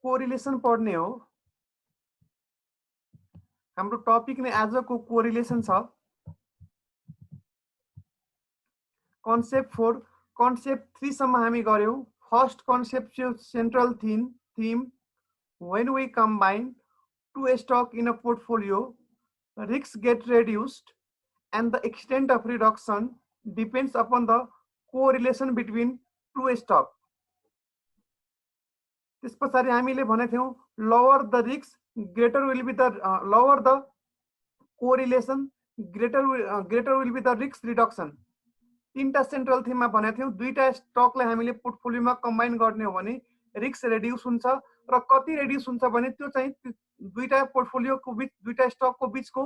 Correlation पढ्ने हो। हाम्रो टपिक नै आजको कोरिलेसन छ। कन्सेप्ट 4 कन्सेप्ट 3 सम्म हामी गर्यौं। फर्स्ट कन्सेप्ट थियो central theme when we combine two stock in a portfolio, risks get reduced and the extent of reduction depends upon the correlation between two stock. त्यस पछाडि हामीले भनेको थियौं lower the risks greater will be the lower the correlation greater will be the risk reduction. तीनटा central थीममा भनेको थियौं दुईटा स्टकलाई हामीले पोर्टफोलियोमा कम्बाइन गर्ने हो भने रिस्क रेड्युस हुन्छ र कति रेड्युस हुन्छ भने त्यो चाहिँ दुईटा पोर्टफोलियोको बीच दुईटा स्टकको बीचको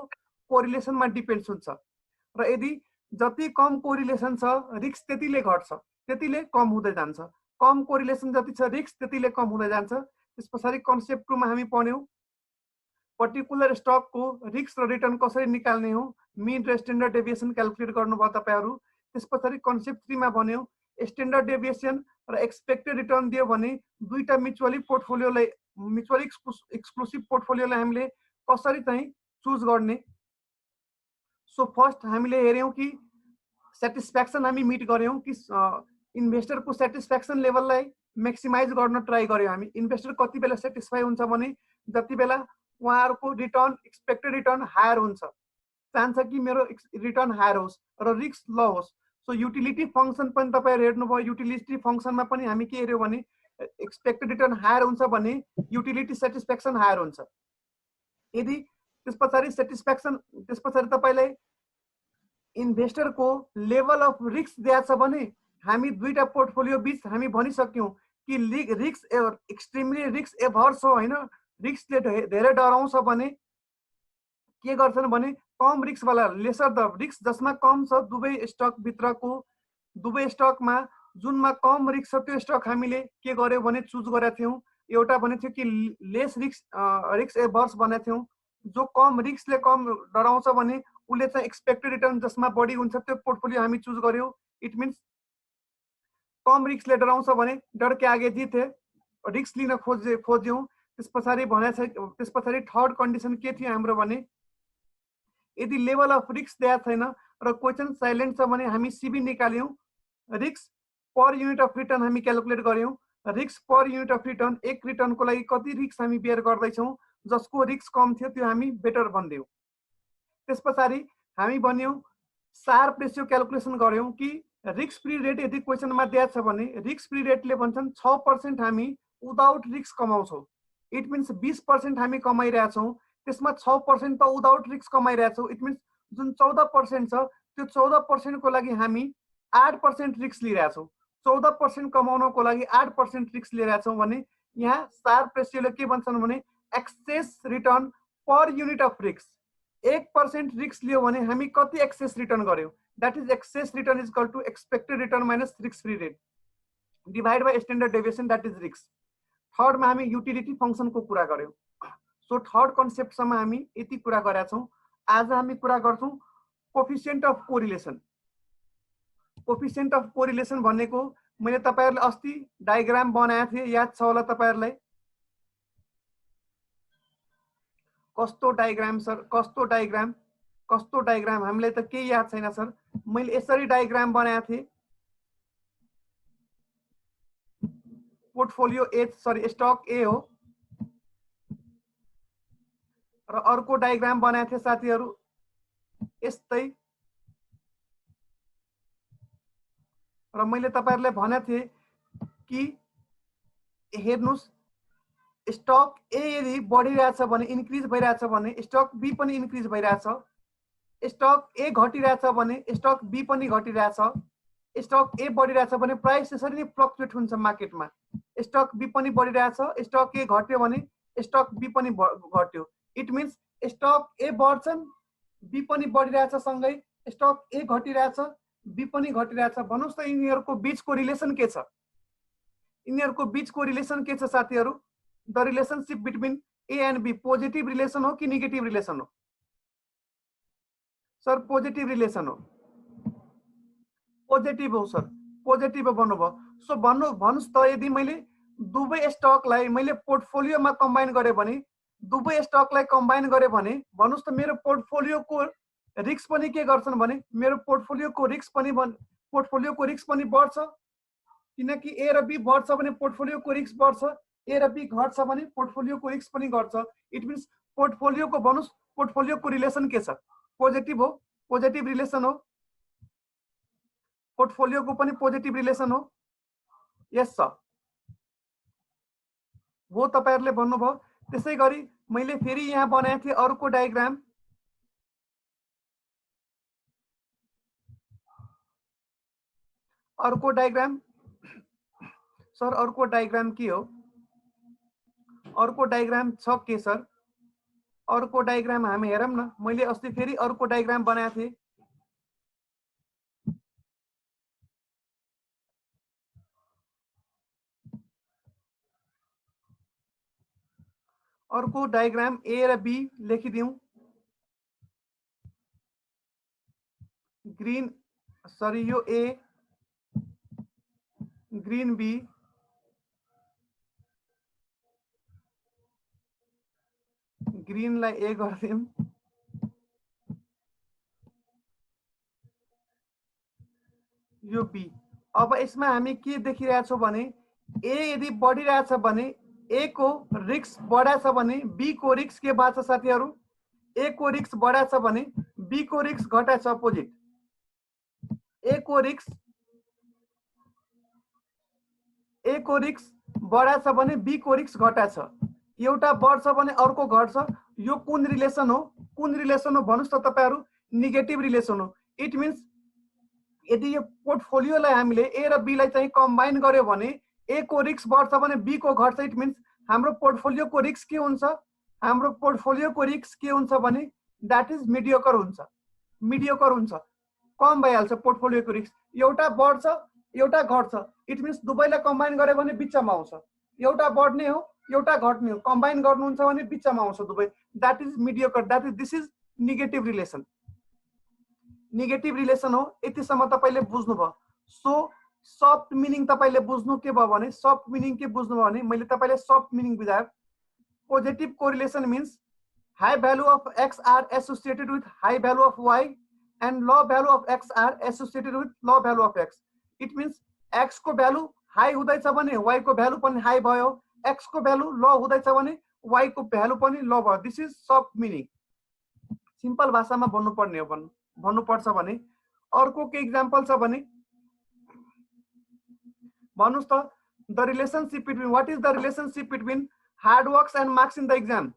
कोरिलेसनमा डिपेन्ड्स हुन्छ र यदि जति कम कोरिलेसन छ रिस्क त्यतिले घट्छ त्यतिले कम हुँदै जान्छ कम कोरिलेसन जति छ रिस्क त्यतिले कम हुँदै जान्छ। त्यसपछि कन्सेप्ट 2 मा हामी पढ्यौं पर्टिकुलर स्टकको रिस्क र रिटर्न कसरी निकाल्ने हो मिन र स्ट्यान्डर्ड डेभिएसन क्याल्कुलेट गर्नुभयो तपाईहरु। त्यसपछि कन्सेप्ट 3 मा भन्यौ स्ट्यान्डर्ड डेभिएसन र एक्सपेक्टेड रिटर्न दियो भने दुईटा म्युचुअली पोर्टफोलियोलाई म्युचुअली एक्सक्लुसिभ पोर्टफोलियोलाई हामीले कसरी चाहिँ चुज गर्ने। सो फर्स्ट हामीले हेर्यौं कि सेटिस्फ्याक्सन हामी मिट गर्यौं कि इन्भेस्टरको सेटिस्फ्याक्सन लेभललाई म्याक्सिमाइज गर्न ट्राई गर्यौं हामी। इन्भेस्टर कति बेला सेटिस्फाई हुन्छ भने जति बेला उहाँहरुको रिटर्न एक्सपेक्टेड रिटर्न हायर हुन्छ चाहन्छ कि मेरो रिटर्न हायर होस् र रिस्क लो होस्। सो युटिलिटी फंक्सन पनि तपाईहरु हेर्नुभयो युटिलिटी फंक्सनमा पनि हामी के हेर्यौं भने एक्सपेक्टेड रिटर्न हायर हुन्छ भने युटिलिटी सेटिस्फ्याक्सन हायर हुन्छ। यदि त्यसपछि सेटिस्फ्याक्सन त्यसपछि तपाईलाई इन्भेस्टरको लेभल अफ रिस्क दिएको छ भने हामी दुईटा पोर्टफोलियो बीच हामी भनिसक्यौं कि रिस्क एक्सट्रिमली रिस्क एभर्स हो हैन रिस्कले धेरै डराउँछ भने के गर्छन् भने कम रिस्क वाला लेसर द रिस्क जसमा कम छ दुवै स्टक भित्रको दुवै स्टकमा जुनमा कम रिस्क छ त्यो स्टक हामीले के गर्यौं भने चुज गरेका थियौं। एउटा भनेको थियो कि लेस रिस्क एभर्स भनेको थियौं जो कम रिस्कले कम डराउँछ भने उले चाहिँ एक्सपेक्टेड रिटर्न जसमा बढी हुन्छ त्यो पोर्टफोलियो हामी चुज गर्यौं। इट मिन्स कम रिस्कले डराउँछ भने डर के आगे जीत है रिस्क लिन खोज्यौं। त्यसपछि भनेछ त्यसपछि थर्ड कन्डिसन के थियो हाम्रो भने यदि लेभल अफ रिस्क दिएको छैन र क्वेशन साइलेन्ट छ भने हामी सीबी निकाल्यौं risk per unit of return हामी क्याल्कुलेट गर्यौं। Risk per unit of return एक रिटर्नको लागि कति रिस्क हामी बेयर गर्दै छौं जसको रिस्क कम थियो त्यो हामी बेटर भन्दियौ। त्यसपछि हामी भन्यौं शार्प रेशियो क्याल्कुलेसन गर्यौं कि रिस्क फ्री रेट यदि क्वेशनमा दिएको छ भने रिस्क फ्री रेटले भन्छन् 6% हामी विदाउट रिस्क कमाउँछौं। इट मिन्स 20% हामी कमाइरहेका छौं त्यसमा 6% त विदाउट रिस्क कमाइरहेका छौं। इट मिन्स जुन 14% छ त्यो 14% को लागि हामी 8% रिस्क लिइरहेका छौं। 14% कमाउनको लागि 8% रिस्क लिइरहेका छौं भने यहाँ शार्प रेशियोले के भन्छन् भने excess return per unit of risk 1% risk लियो भने हामी कति एक्सेस रिटर्न गर्यौं that is excess return is equal to expected return minus risk free rate divide by standard deviation that is risk. Third मा हामी युटिलिटी फंक्सन को कुरा गर्यौं। सो थर्ड कन्सेप्ट सम्म हामी यति कुरा गरेका छौं। आज हामी कुरा गर्छौं coefficient of correlation. Coefficient of correlation भनेको मैले तपाईहरुले अस्ति डायग्राम बनाएको थिए याद छ होला तपाईहरुलाई कस्तो डायग्राम सर कस्तो डायग्राम हामीलाई त केही याद छैन सर। मैले यसरी डायग्राम बनाएको थिए पोर्टफोलियो ए सरी स्टक ए हो र अर्को डायग्राम बनाएको थिए साथीहरु यस्तै र मैले तपाईहरुलाई भनेको थिए कि हेर्नुस् स्टक ए यदि बढिरहेछ भने इन्क्रिज भइरहेछ भने स्टक बी पनि इन्क्रिज भइरहेछ स्टक ए घटिरहेछ भने स्टक बी पनि घटिरहेछ स्टक ए बढिरहेछ भने प्राइस यसरी नै फ्लक्चुएट हुन्छ मार्केटमा स्टक बी पनि बढिरहेछ स्टक ए घट्यो भने स्टक बी पनि घट्यो। इट मिन्स स्टक ए बढ्छन् बी पनि बढिरहेछ सँगै स्टक ए घटिरहेछ बी पनि घटिरहेछ भन्नुस् त यिनीहरुको बीचको रिलेसन के छ यिनीहरुको बीचको रिलेसन के छ साथीहरु the relationship between A and B positive relation हो कि नेगेटिभ रिलेसन हो सर पोजिटिभ रिलेसन हो पोजिटिभ हो सर पोजिटिभ भन्नुभयो। सो भन्नुस् त यदि मैले दुवै स्टकलाई मैले पोर्टफोलियोमा कम्बाइन गरे भने दुवै स्टकलाई कम्बाइन गरे भने भन्नुस् त मेरो पोर्टफोलियोको रिस्क पनि के गर्छन् भने मेरो पोर्टफोलियोको रिस्क पनि बढ्छ किनकि ए र बी बढ्छ भने पोर्टफोलियोको रिस्क बढ्छ ए र बी घट्छ भने पोर्टफोलियोको रिस्क पनि घट्छ इट मिन्स पोर्टफोलियोको भन्नुस् पोर्टफोलियोको रिलेसन के छ पोजिटिभ हो पोजिटिभ रिलेसन हो पोर्टफोलियोको पनि पोजिटिभ रिलेसन हो यस सर हो तपाईहरुले भन्नुभयो त्यसैगरी मैले फेरि यहाँ बनाएको थिए अर्को डायग्राम सर अर्को डायग्राम के हो अर्को डायग्राम छ के सर अर्को डायग्राम हामी हेरौँ न मैले अस्ति फेरि अर्को डायग्राम बनाएको थिए अर्को डायग्राम ए र बी लेखिदिउँ ग्रीन सरी यो ए ग्रीन बी ग्रीनलाई ए गर्दियौं यो बी अब यसमा हामी के देखिरहेछौं भने ए यदि बढिरहेछ भने ए को रिस्क बढाछ भने बी को रिस्क के बाछ साथीहरु ए को रिस्क बढाछ भने बी को रिस्क घटाछ अपोजिट ए को रिस्क बढाछ भने बी को रिस्क घटाछ एउटा बढ्छ भने अर्को घट्छ यो कुन रिलेसन हो भन्नुस् त तपाईहरु नेगेटिभ रिलेसन हो इट मिन्स यदि यो पोर्टफोलियोलाई हामीले ए र बी लाई चाहिँ कम्बाइन गर्यो भने ए को रिस्क बढ्छ भने बी को घट्छ इट मिन्स हाम्रो पोर्टफोलियोको रिस्क के हुन्छ भने दैट इज मिडियोकर हुन्छ कम भइहाल्छ पोर्टफोलियोको रिस्क एउटा बढ्छ एउटा घट्छ इट मिन्स दुवैलाई कम्बाइन गर्यो भने बिचमा आउँछ एउटा बढ्ने हो एउटा घट्ने हो कम्बाइन गर्नुहुन्छ भने बिचमा आउँछ दुवै that is mediocre that is this is negative relation हो यतिसम्म तपाईले बुझ्नुभयो सो सफ्ट मिनिङ तपाईले बुझ्नु के भयो भने सफ्ट मिनिङ के बुझ्नुभयो भने मैले तपाईलाई सफ्ट मिनिङ बुझाए positive correlation means high value of x are associated with high value of y and low value of x are associated with low value of x. It means x को value high हुँदैछ भने y को value पनि high भयो x को value लो हुँदैछ भने y को भ्यालु पनि लो भयो this is soft meaning simple भाषामा भन्नुपर्ने हो भन्नुपर्छ भने अर्को के एक्जाम्पल छ भने भन्नुस् त the relationship between what is the relationship between hard works and marks in the exam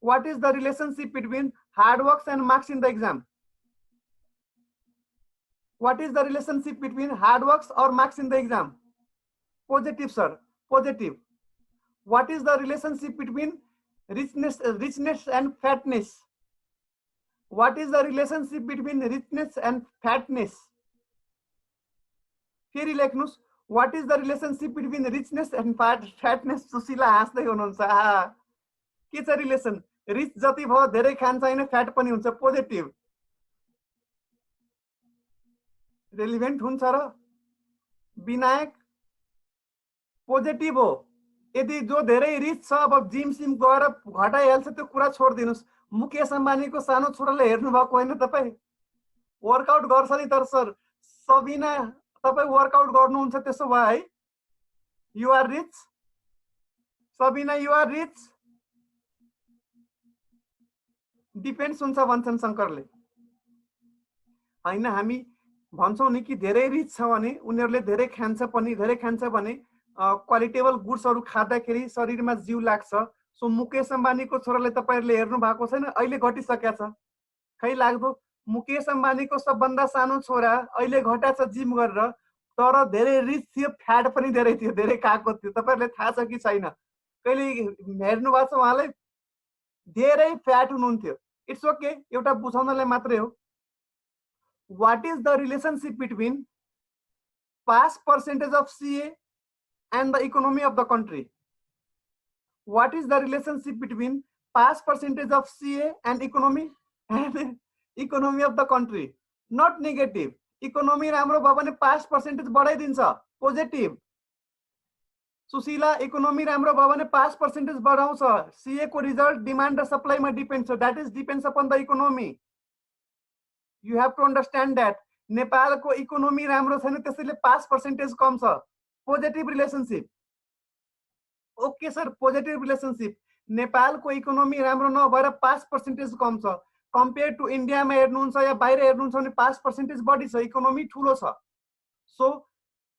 what is the relationship between hard works and marks in the exam What is the relationship between hard works or marks in the exam? Positive, sir. Positive. What is the relationship between richness and fatness? What is the relationship between richness and fatness? फेरि लेख्नुस् What is the relationship between richness and fatness? Sushila हाँस्दै हुनुहुन्छ के छ relation rich जति भयो धेरै खान्छ हैन fat पनि हुन्छ पोजिटिभ रेलिभेन्ट हुन्छ र विनायक पोजिटिभ हो यदि जो धेरै रिच छ अब जिम सिम गएर घटाइहाल्छ त्यो कुरा छोड्दिनुस् मुकेश अम्बानीको सानो छोराले हेर्नु भएको हैन तपाई वर्कआउट गर्छ नि तर सर सबिना तपाई वर्कआउट गर्नुहुन्छ त्यसो भए hey you are rich Sabina you are rich depends हुन्छ भन्छन् शंकरले हैन हामी भन्छौं नि कि धेरै रिच छ भने उनीहरुले धेरै खान्छ भने क्वालिटेबल गुड्सहरु खाँदाखेरि शरीरमा जीव लाग्छ सो मुकेश अम्बानीको छोराले तपाईहरुले हेर्नु भएको छैन अहिले घटिसक्या छ खै लाग्दो मुकेश अम्बानीको सबभन्दा सानो छोरा अहिले घटाछ जिम गरेर तर धेरै रिच थियो फ्याट पनि धेरै थियो धेरै खाएको थियो तपाईहरुले थाहा छ कि छैन कहिले हेर्नु भएको छ उहाँले धेरै फ्याट हुनुहुन्थ्यो इट्स ओके एउटा बुझाउनलाई मात्रै हो What is the relationship between pass percentage of CA and the economy of the country? What is the relationship between pass percentage of CA and economy of the country? Not negative. Economy राम्रो भयो भने pass percentage बढाइदिन्छ positive Sushila economy राम्रो भयो भने pass percentage बढाउँछ। CA को result demand र सप्लाईमा डिपेन्ड छ, that is depends upon the economy. You have to understand that. नेपालको इकोनोमी राम्रो छैन त्यसैले पास पर्सेन्टेज कम छ। Positive relationship. Okay sir, positive relationship. नेपालको इकोनोमी राम्रो नभएर पास पर्सेन्टेज कम छ। कम्पेयर टु इन्डियामा हेर्नुहुन्छ या बाहिर हेर्नुहुन्छ भने पास पर्सेन्टेज बढी छ, इकोनोमी ठुलो छ। So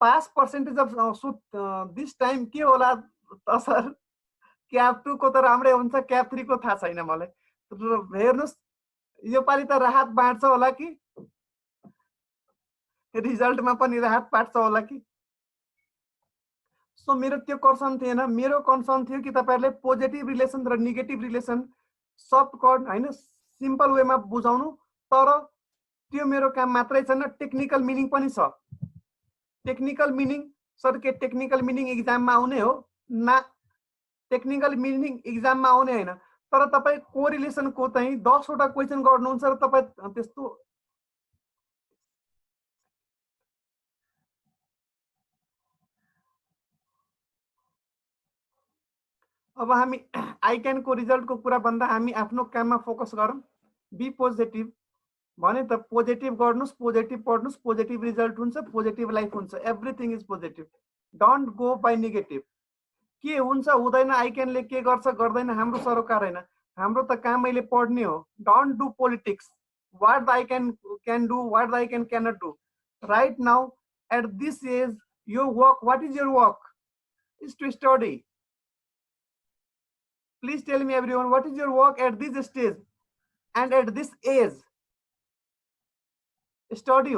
pass percentage of this time के होला त सर? क्याप 2 को त राम्रै हुन्छ, क्याप 3 को थाहा छैन मलाई। हेर्नुहोस् योपालि त राहत बाँड्छ होला कि रिजल्टमा पनि राहत पाट्छ होला कि। सो मेरो त्यो कन्सर्न थिएन। मेरो कन्सर्न थियो कि तपाईँहरूले पोजिटिभ रिलेसन र नेगेटिभ रिलेसन सफ्ट कट होइन सिम्पल वेमा बुझाउनु। तर त्यो मेरो काम मात्रै छैन, टेक्निकल मिनिङ पनि छ। टेक्निकल मिनिङ सर के टेक्निकल मिनिङ इक्जाममा आउने हो ना? टेक्निकल मिनिङ इक्जाममा आउने होइन, तर तपाईँ कोरिलेसनको चाहिँ 10 वटा क्वेसन गर्नुहुन्छ र तपाईँ त्यस्तो अब हामी आइक्यानको रिजल्टको कुरा भन्दा हामी आफ्नो काममा फोकस गरौँ। बी पोजिटिभ भने त पोजिटिभ गर्नुहोस्, पोजिटिभ पढ्नुहोस्, पोजिटिभ रिजल्ट हुन्छ, पोजिटिभ लाइफ हुन्छ, everything is positive. Don't go by negative. के हुन्छ हुँदैन आइक्यानले के गर्छ गर्दैन हाम्रो सरोकार होइन, हाम्रो त काम मैले पढ्ने हो। Don't do politics. What I can do, what I cannot do right now at this age. यो work, what is your work? Is to study. Please tell me everyone, what is your work at this stage and at this age? Study.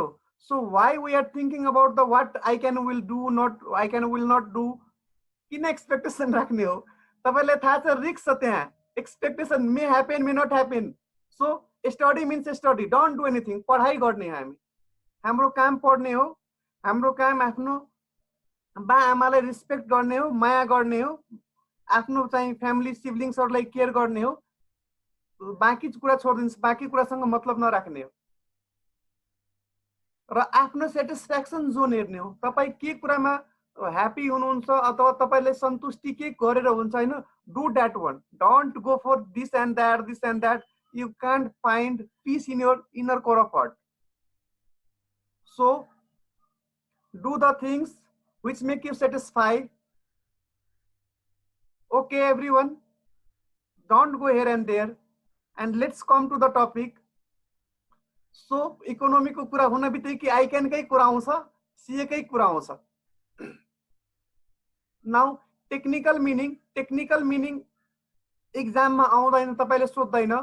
So why we are thinking about the what I can will do, not I can will not do? किन expectation राख्ने हो? तपाईलाई थाहा छ risk छ त्यहाँ। Expectation may happen may not happen. So study means study, don't do anything. पढाइ गर्ने हामी, हाम्रो काम पढ्ने हो, हाम्रो काम आफ्नो बा आमालाई रिस्पेक्ट गर्ने हो, माया गर्ने हो, आफ्नो चाहिँ फ्यामिली सिब्लिङ्सहरूलाई केयर गर्ने हो। बाँकी कुरा छोडिदिनुहोस्, बाँकी कुरासँग मतलब नराख्ने हो र आफ्नो सेटिस्फ्याक्सन जोन हेर्ने हो। तपाईँ के कुरामा ह्याप्पी हुनुहुन्छ अथवा तपाईँले सन्तुष्टि के गरेर हुन्छ होइन, do that one. Don't go for this and that, this and that. You can't find peace in your inner core of heart. So do the things which make you satisfied. Okay everyone, don't go here and there and let's come to the topic. So इकोनोमीको कुरा हुन बित्तिकै आइक्यानकै कुरा आउँछ, सीएकै कुरा आउँछ। Now technical meaning. Technical meaning इक्जाममा आउँदैन, तपाईँले सोध्दैन।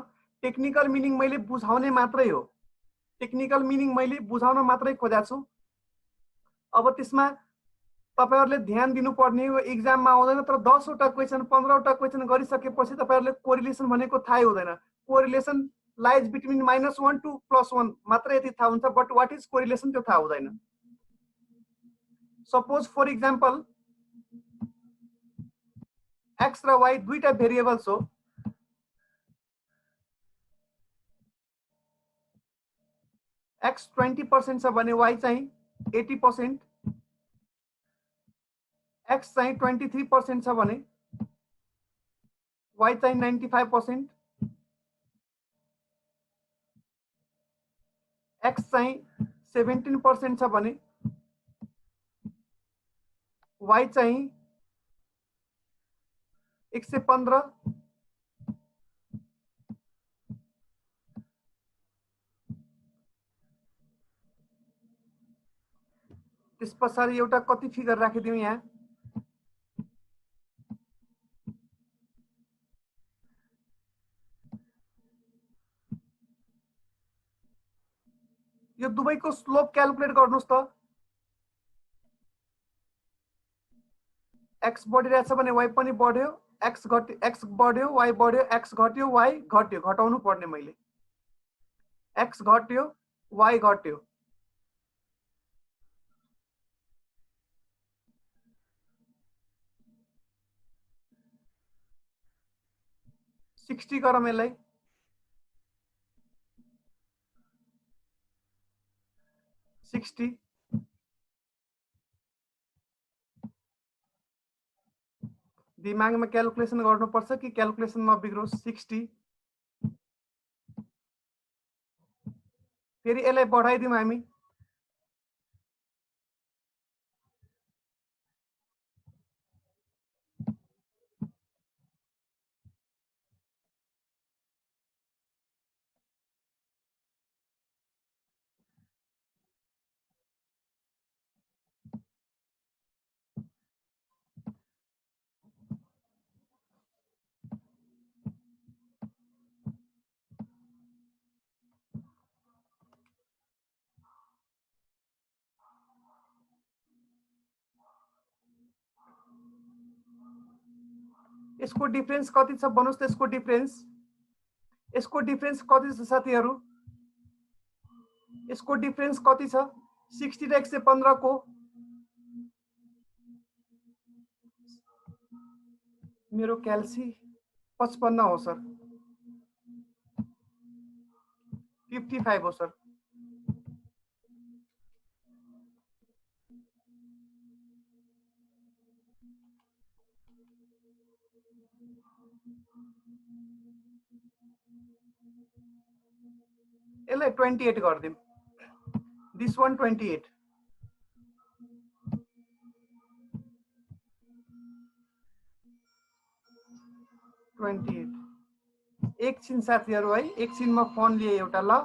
टेक्निकल मिनिङ मैले बुझाउने मात्रै हो। टेक्निकल मिनिङ मैले बुझाउन मात्रै खोजेको छु। अब त्यसमा तपाईहरुले ध्यान दिनुपर्ने हो। इक्जाममा आउँदैन, तर 10 वटा क्वेशन 15 वटा क्वेशन गरिसकेपछि तपाईहरुले कोरिलेसन भनेको थाहै हुँदैन। कोरिलेसन लाइज बिट्विन -1 टु +1 मात्र यति थाहा हुन्छ, बट व्हाट इज कोरिलेसन त्यो थाहा हुँदैन। सपोज फर एक्जाम्पल x र y दुईटा भेरिएबल्स हो। x 20% छ भने y चाहिँ 80%, x चाहिँ 23% छ भने y चाहिँ 95%, x चाहिँ 17% छ भने y चाहिँ 115। त्यस पछाडि एउटा कति फिगर राखिदिउँ यहाँ। यो दुवैको स्लोप क्याल्कुलेट गर्नुस् त। x बढिरहेछ भने y पनि बढ्यो, x बढ्यो y बढ्यो, x घट्यो y घट्यो, घटाउनु पर्ने मैले। x घट्यो y घट्यो। गरौँ यसलाई। 60 दिमागमा क्याल्कुलेसन गर्नुपर्छ कि क्याल्कुलेसन नबिग्रोस् 60 फेरि यसलाई बढाइदिउँ हामी यसको डिफरेन्स कति छ भन्नुस् त यसको डिफरेन्स कति छ साथीहरु यसको डिफरेन्स कति छ 60 र 115 को मेरो क्याल्सी 55 हो सर 55 हो सर यसलाई 28 गर्दिम दिस one 28 28 एकछिन साथीहरु है एकछिन म फोन लिए एउटा ल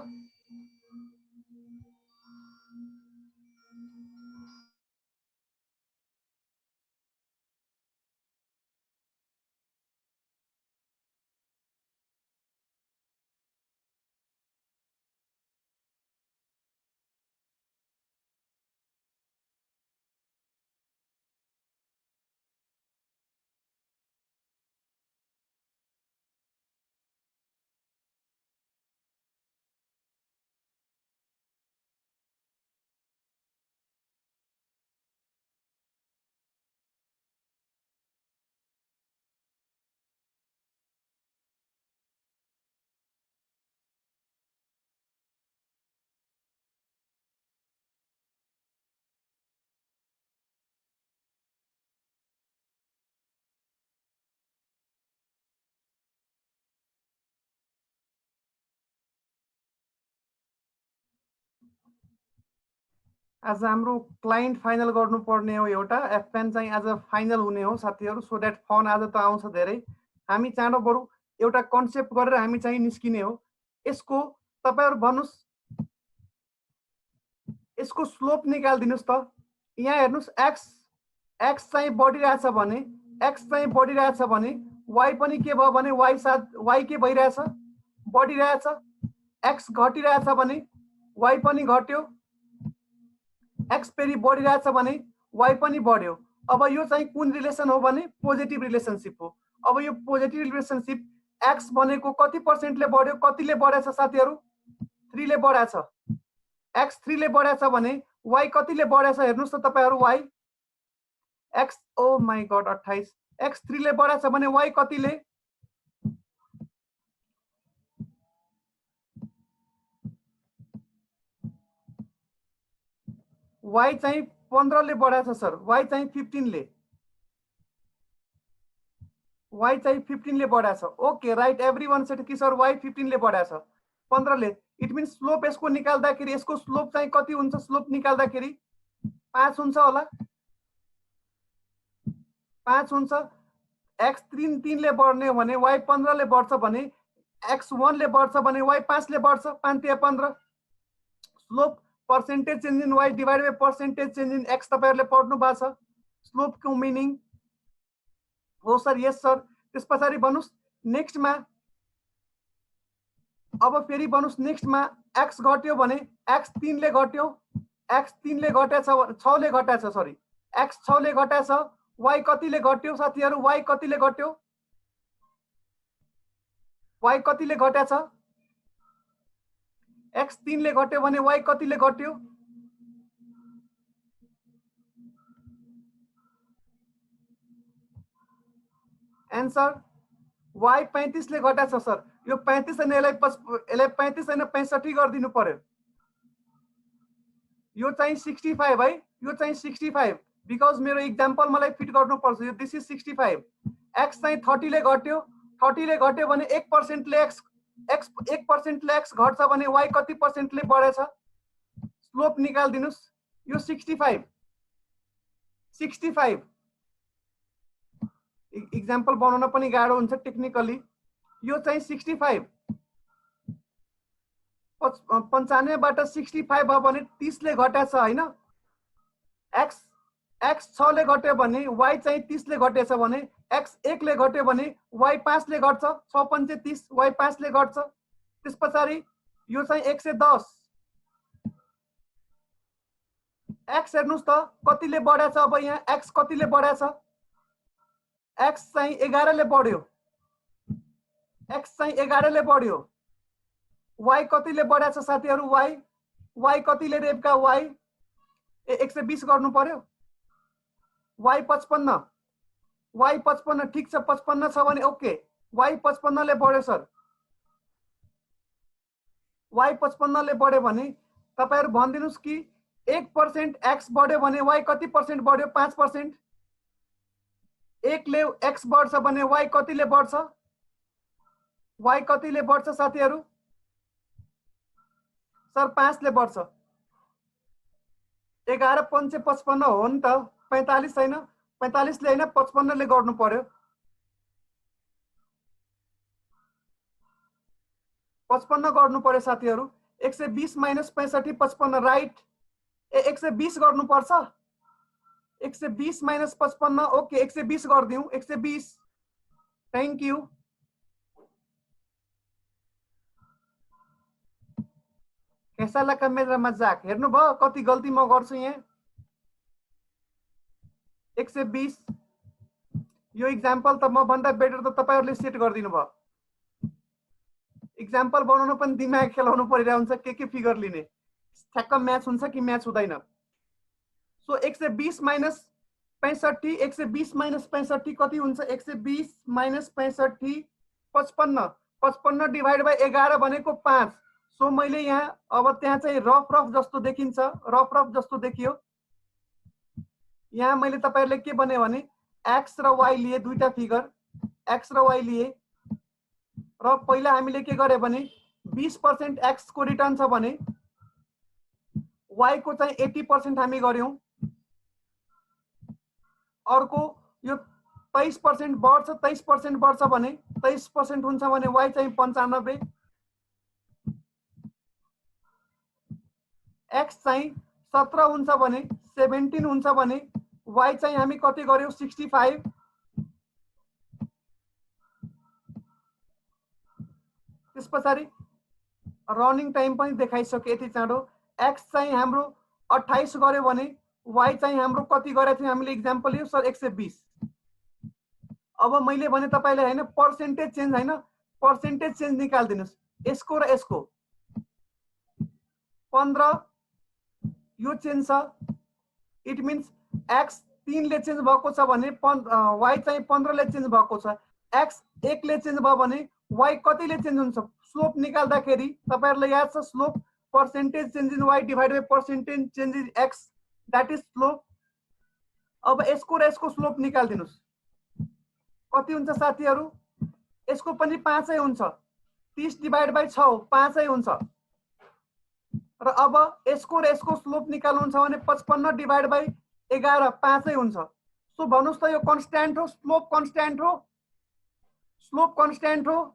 आज हाम्रो क्लाइन्ट फाइनल गर्नुपर्ने हो एउटा एफएन चाहिँ आज फाइनल हुने हो साथीहरु सो दैट फोन आज त आउँछ धेरै हामी चाँडो बरु एउटा कन्सेप्ट गरेर हामी चाहिँ निस्किने हो यसको तपाईहरु भन्नुस् यसको स्लोप निकाल्दिनुस् त यहाँ हेर्नुस् x चाहिँ बढिरहेछ भने x चाहिँ बढिरहेछ भने y पनि के भयो भने y के भइरहेछ बढिरहेछ x घटिरहेछ भने y पनि घट्यो x फेरि बढिरहेछ भने y पनि बढ्यो अब यो चाहिँ कुन रिलेसन हो भने पोजिटिभ रिलेसनशिप हो अब यो पोजिटिभ रिलेसनशिप x भनेको कति % बढ्यो कतिले बढेछ साथीहरु 3 ले बढेछ x 3 ले बढेछ भने y कतिले बढेछ हेर्नुस् त तपाईहरु y x oh my god 28 x 3 ले बढेछ भने y कतिले y चाहिँ 15 ले बढेछ सर y चाहिँ 15 ले y चाहिँ 15 ले बढेछ ओके राइट एभ्रीवन सेड कि सर y 15 ले बढेछ 15 ले इट मीन्स स्लोप यसको निकाल्दाखेरि यसको स्लोप चाहिँ कति हुन्छ स्लोप निकाल्दाखेरि 5 हुन्छ होला 5 हुन्छ x 3 ले बढ्ने हो भने y 15 ले बढ्छ भने x 1 ले बढ्छ भने y 5 ले बढ्छ 5 3 15 slope percentage change in y divided by percentage change in x तपाईहरुले पढ्नु भएको छ स्लोप को मिनिङ हो सर यस सर त्यसपछि भन्नुस् नेक्स्ट मा अब फेरि भन्नुस् नेक्स्ट मा x घट्यो भने x 3 ले घट्यो x 3 ले घटेछ 6 ले घटेछ सरी x 6 ले घटेछ y कतिले घट्यो साथीहरु y कतिले घट्यो y कतिले घटेछ x 3 ले घट्यो भने y कतिले घट्यो आन्सर y 35 ले घटेछ सर यो 35 हैन यसलाई 35 हैन 65 गर्दिनु पर्यो यो चाहिँ 65 है यो चाहिँ 65 बिकज मेरो एक्जाम्पल मलाई फिट गर्नु पर्छ यो दिस इज 65 एक्स चाहिँ 30 ले घट्यो, 30 ले घट्यो भने 1% ले एक्स 1% ले एक्स घट्छ भने वाई कति % ले बढेछ? स्लोप निकाल्दिनुस्। यो 65 इक्जाम्पल बनाउन पनि गाह्रो हुन्छ टेक्निकली। यो चाहिँ 65 95 बाट 65 भयो भने 30 ले घटेछ हैन? एक्स 6 ले घट्यो भने वाई चाहिँ 30 ले घटेछ भने एक्स 1 ले घट्यो भने वाई 5 ले घट्छ। 6 पंचे 30 वाई 5 ले घट्छ। त्यसपछि यो चाहिँ 110 एक्स हेर्नुस् त कतिले बढेछ? अब यहाँ एक्स कतिले बढेछ? एक्स चाहिँ 11 ले बढ्यो। एक्स चाहिँ 11 ले बढ्यो। वाई कतिले बढेछ साथीहरु? वाई कतिले रेपका? वाई 120 गर्नु पर्यो। वाई 55 ठीक छ। 55 छ भने ओके। वाई 55 ले बढ्यो सर। वाई 55 ले बढ्यो भने तपाईहरु भन्दिनुस् कि 1% एक्स बढ्यो भने वाई कति % बढ्यो? 5%। 1 ले एक्स बढ्छ भने वाई कतिले बढ्छ? वाई कतिले बढ्छ साथीहरु? सर 5 ले बढ्छ। 11 पंचे 55 हो नि त, 45 छैन? 45 ले हैन 55 ले गर्नु पर्यो। 55 गर्नु पर्यो साथीहरु। 120 माइनस 65 55 राइट। 120 गर्नु पर्छ। 120 माइनस 55 ओके 120 गर्दियौ। 120 thank you. कैसा लगा मेरा मजाक? हेर्नु भयो कति गल्ती म गर्छु यहाँ? 120 यो इक्जाम्पल त म भन्दा बेटर त तपाईहरुले सेट गर्दिनु भयो। इक्जाम्पल बनाउन पनि दिमाग खेलाउनु परिरहेको हुन्छ। के फिगर लिने? ठ्याक्क म्याच हुन्छ कि म्याच हुँदैन? सो 120 माइनस 65 120 माइनस 65 कति हुन्छ? 120 माइनस 65 55 55 डिवाइड बाइ 11 भनेको 5। सो मैले यहाँ अब त्यहाँ चाहिँ रफ जस्तो देखिन्छ। रफ जस्तो देखियो। यहाँ मैले तपाईहरुले के बने भने एक्स र वाई लिए, दुईटा फिगर एक्स र वाई लिए र पहिला हामीले के गरे भने 20% एक्स को रिटर्न छ भने वाई को चाहिँ 80% हामी गर्यौं। अर्को यो 23% बढ्छ 23% बढ्छ भने 23% हुन्छ भने वाई चाहिँ 95। एक्स चाहिँ 17 हुन्छ भने 17 हुन्छ भने वाई चाहिँ हामी कति गर्यौं? 65। त्यसपछि रनिङ टाइम पनि देखाइसके यति चाँडो। एक्स चाहिँ हाम्रो 28 गर्यो भने वाई चाहिँ हाम्रो कति गरेको थियो हामीले? इक्जाम्पल यो सर 120। अब मैले भने तपाईले हैन पर्सेन्टेज चेन्ज हैन, पर्सेन्टेज चेन्ज निकाल्दिनुस्। यसको र यसको 15 यो चेन्ज छ। इट मीन्स एक्स 3 ले चेन्ज भएको छ भने वाई चाहिँ 15 ले चेन्ज भएको छ। एक्स 1 ले चेन्ज भयो भने वाई कतिले चेन्ज हुन्छ? स्लोप निकाल्दाखेरि तपाईहरुलाई याद छ slope percentage change in Y divide by percentage change in X, that is slope. अब यसको र यसको स्लोप निकाल्दिनुस्। कति हुन्छ साथीहरु? यसको पनि 5 नै हुन्छ। 30 डिवाइड बाइ 6 5 नै हुन्छ। र अब यसको र यसको स्लोप निकाल्नु छ भने 55 डिवाइड बाइ 11 5 नै हुन्छ। सो भन्नुस् त यो कन्स्ट्यान्ट हो? स्लोप कन्स्ट्यान्ट हो? स्लोप कन्स्ट्यान्ट हो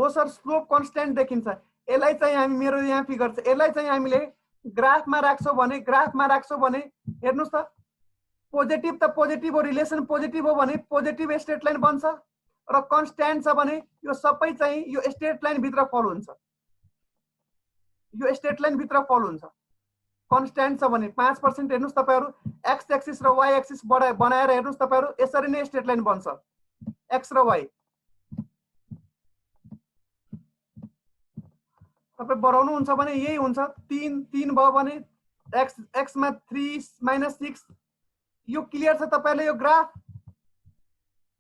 सर। स्लोप कन्स्ट्यान्ट देखिन्छ। यसलाई चाहिँ हामी मेरो यहाँ फिगर छ, यसलाई चाहिँ हामीले ग्राफमा राख्छौं भने हेर्नुस् त पोजिटिभ त पोजिटिभ हो, रिलेसन पोजिटिभ हो भने पोजिटिभ स्ट्रेट लाइन बन्छ र कन्स्ट्यान्ट छ भने यो सबै चाहिँ यो स्ट्रेट लाइन भित्र फल हुन्छ। यो स्ट्रेट लाइन भित्र फल हुन्छ। कन्स्ट्यान्ट छ भने 5% हेर्नुस् तपाईहरु एक्स एक्सिस र वाई एक्सिस बनाएर हेर्नुस् तपाईहरु यसरी नै स्ट्रेट लाइन बन्छ एक्स र वाई। तपाई बढाउनु हुन्छ भने यही हुन्छ। 3 भयो भने एक्स मा 3 - 6 यो क्लियर छ तपाईहरुले? यो ग्राफ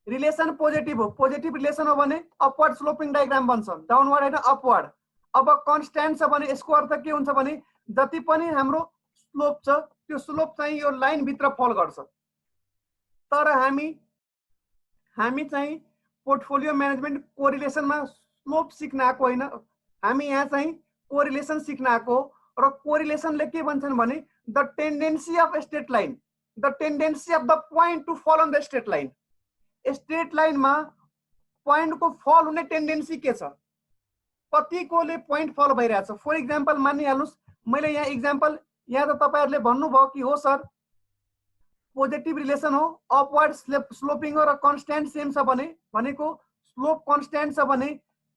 रिलेसन पोजिटिभ हो। पोजिटिभ रिलेसन हो भने अपवर्ड स्लोपिङ डायग्राम बन्छ, डाउनवर्ड हैन अपवर्ड। अब कन्स्ट्यान्ट छ भने यसको अर्थ के हुन्छ भने जति पनि हाम्रो स्लोप छ त्यो स्लोप चाहिँ यो लाइन भित्र फल गर्छ। तर हामी हामी चाहिँ पोर्टफोलियो म्यानेजमेन्ट कोरिलेसनमा स्लोप सिक्न आएको हैन, हामी यहाँ चाहिँ कोरिलेसन सिक्न आएको र कोरिलेसनले के भन्छन् भने the tendency of straight line, the tendency of the point to fall on the straight line. Straight लाइनमा पोइन्टको फल हुने टेन्डेन्सी के छ, कतिकोले पोइन्ट फल भइरहेछ। फर इक्जाम्पल मानिहाल्नुस्, मैले यहाँ इक्जाम्पल, यहाँ त तपाईहरुले भन्नुभयो कि हो सर पोजिटिभ रिलेसन हो, अपवर्ड स्लोपिङ हो र कन्स्ट्यान्ट सेम छ भने, भनेको स्लोप कन्स्ट्यान्ट छ भने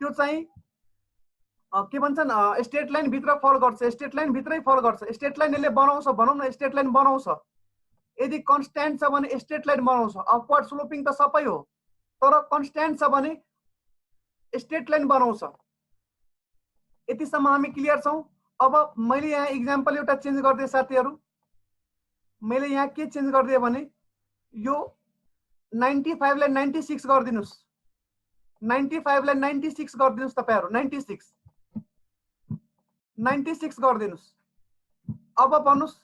त्यो चाहिँ के भन्छन् स्ट्रेट लाइन भित्र फल गर्छ, स्ट्रेट लाइन भित्रै फल गर्छ, स्ट्रेट लाइन यसले बनाउँछ, भनौँ न स्ट्रेट लाइन बनाउँछ। यदि कन्स्ट्यान्ट छ भने स्ट्रेट लाइन बनाउँछ। अपवर्ड स्लोपिङ त सबै हो, तर कन्स्ट्यान्ट छ भने स्ट्रेट लाइन बनाउँछ। यतिसम्म हामी क्लियर छौं। अब मैले यहाँ इक्जाम्पल एउटा चेन्ज गर्दै साथीहरु, मैले यहाँ के चेन्ज गर्दिए भने यो 95 लाई 96 गर्दिनुस्, 95 लाई 96 गर्दिनुस् तपाईहरु, 96 गर्दिनुस्। अब भन्नुस्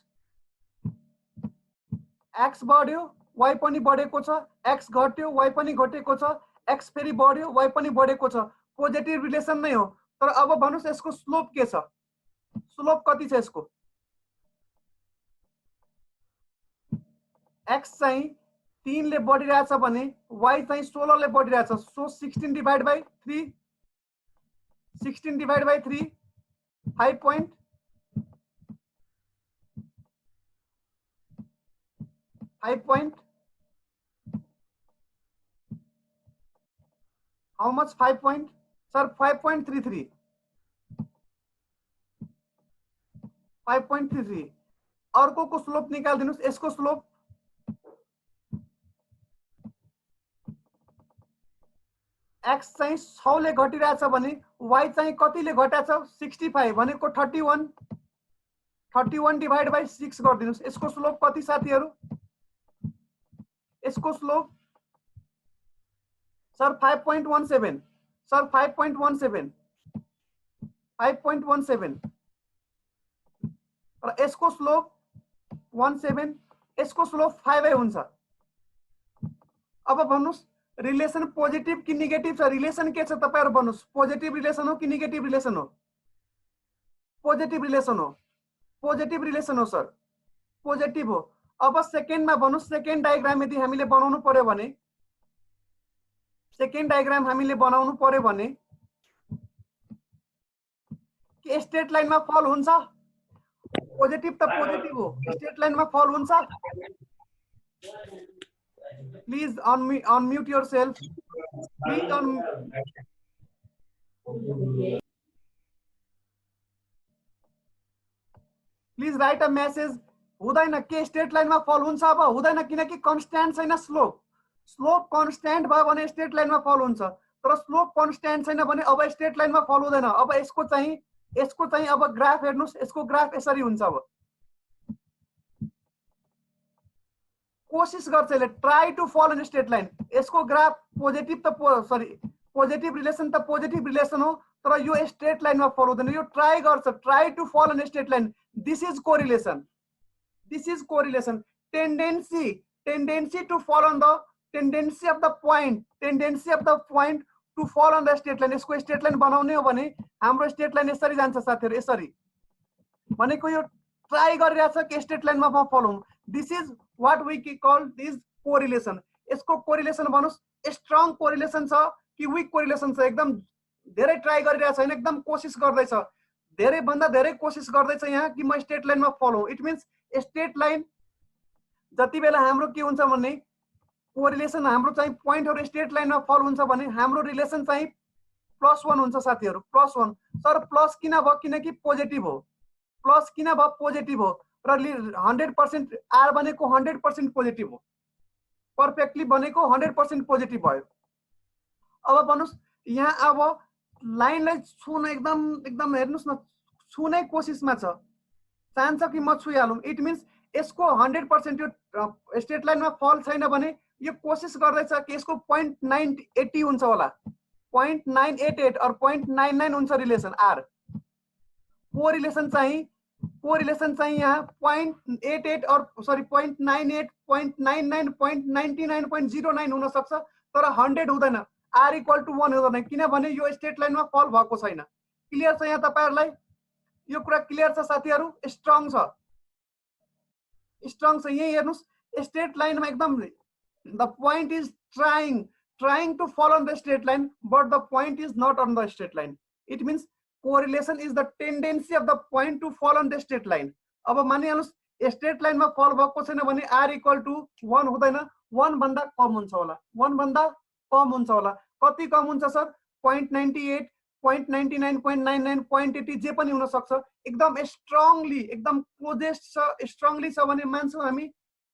x बढ्यो y पनि बढेको छ, x घट्यो y पनि घटेको छ, x फेरि बढ्यो y पनि बढेको छ, पोजिटिभ रिलेसन नै हो। तर अब भन्नुस् यसको स्लोप के छ, स्लोप कति छ यसको? x चाहिँ 3 ले बढिरहेछ भने y चाहिँ 16 ले बढिरहेछ, so 16 divide by 3, 16 divide by 3 5 point, how much 5 point? Sir 5.33, 5.33। अर्को को स्लोप निकाल्दिनुस्, यसको स्लोप x चाहिँ 6 ले घटिरहेछ भने y चाहिँ कतिले घटाछ 65 भनेको 31, 31 डिवाइड बाइ 6 गर्दिनुस्। यसको स्लोप कति साथीहरु? यसको स्लोप सर 5.17, सर 5.17, 5.17 र यसको स्लोप 17, यसको स्लोप 5 हुन्छ। अब भन्नुस् रिलेसन पोजिटिभ कि नेगेटिभ छ? रिलेसन के छ तपाईहरु भन्नुस्, पोजिटिभ रिलेसन हो कि नेगेटिभ रिलेसन हो? पोजिटिभ रिलेसन हो, पोजिटिभ रिलेसन हो सर, पोजिटिभ हो। अब सेकेन्डमा भन्नुस्, सेकेन्ड डायग्राम यदि हामीले बनाउनु पर्यो भने, सेकेन्ड डायग्राम हामीले बनाउनु पर्यो भने के स्ट्रेट लाइनमा फल हुन्छ? पोजिटिभ त पोजिटिभ हो, स्ट्रेट लाइनमा फल हुन्छ? Please unmute yourself. Please Please write a message. हुँदैन के स्ट्रेट लाइनमा फल हुन्छ? अब हुँदैन, किनकि कन्स्ट्यान्ट छैन स्लोप। स्लोप कन्स्ट्यान्ट भयो भने स्ट्रेट लाइनमा फल हुन्छ, तर स्लोप कन्स्ट्यान्ट छैन भने अब स्ट्रेट लाइनमा फल हुँदैन। अब यसको चाहिँ अब ग्राफ हेर्नुस्, यसको ग्राफ यसरी हुन्छ। अब कोशिश गर्छ यसले, try to fall in straight line. यसको ग्राफ पोजिटिभ त सरी पोजिटिभ रिलेसन त पोजिटिभ रिलेसन हो, तर यो स्ट्रेट लाइनमा फल हुँदैन। यो ट्राई गर्छ, try to fall in straight line. This is correlation, this is correlation. Tendency to fall on the tendency of the point, tendency of the point to fall on the straight line. यसको straight line बनाउने हो भने हाम्रो straight line यसरी जान्छ साथीहरु, यसरी। भनेको यो ट्राई गरिरहेछ कि स्ट्रेट लाइनमा म फल हुँ। This is what we call this correlation. यसको कोरिलेसन भन्नुस् स्ट्रङ कोरिलेसन छ कि वीक कोरिलेसन छ? एकदम धेरै ट्राई गरिरहेछ हैन, एकदम कोशिश गर्दैछ, धेरै भन्दा धेरै कोशिश गर्दैछ यहाँ कि म स्ट्रेट लाइनमा फल हुँ। इट मिन्स स्ट्रेट लाइन जति बेला हाम्रो के हुन्छ भने कोरिलेसन हाम्रो चाहिँ पोइन्टहरु स्ट्रेट लाइनमा फल हुन्छ भने हाम्रो रिलेसन चाहिँ +1 हुन्छ साथीहरु, +1। सर प्लस किन भयो? किनकि पोजिटिभ हो। प्लस किन भयो? पोजिटिभ हो र 100% आर बनेको 100% पोजिटिभ हो, पर्फेक्टली बनेको 100% पोजिटिभ भयो। अब भन्नुस् यहाँ अब लाइनलाई छुन एकदम हेर्नुस् न, छुनै कोसिसमा छ, चाहन्छ कि म छुइहालौं। इट मिन्स यसको 100% यो स्ट्रेट लाइनमा फल छैन भने यो कोशिश गर्दैछ कि यसको 0.980 हुन्छ होला, 0.988 और 0.99 हुन्छ रिलेसन आर। कोरिलेसन चाहिँ यहाँ 0.88 और सरी 0.98, 0.99, 0.99, 0.09 हुन सक्छ, तर 100 हुँदैन, r इक्वल टु 1 हुँदैन, किनभने यो स्ट्रेट लाइनमा फल भएको छैन। क्लियर छ यहाँ तपाईहरुलाई? यो कुरा क्लियर छ साथीहरु? स्ट्रङ छ, स्ट्रङ छ। यही हेर्नुस्, स्ट्रेट लाइनमा एकदम the point is trying to fall on the straight line, but the point is not on the straight line. It means correlation is the tendency of the point to fall on the straight line. अब मानिहाल्नुस् straight लाइनमा फल भएको छैन भने r equal to 1 हुँदैन, 1 भन्दा कम हुन्छ होला, 1 भन्दा कम हुन्छ होला। कति कम हुन्छ सर? 0.98, 0.99, 0.99, 0.80 जे पनि हुन सक्छ। एकदम स्ट्रङली, एकदम क्लोजेस्ट छ, स्ट्रङली छ भने मान्छौँ हामी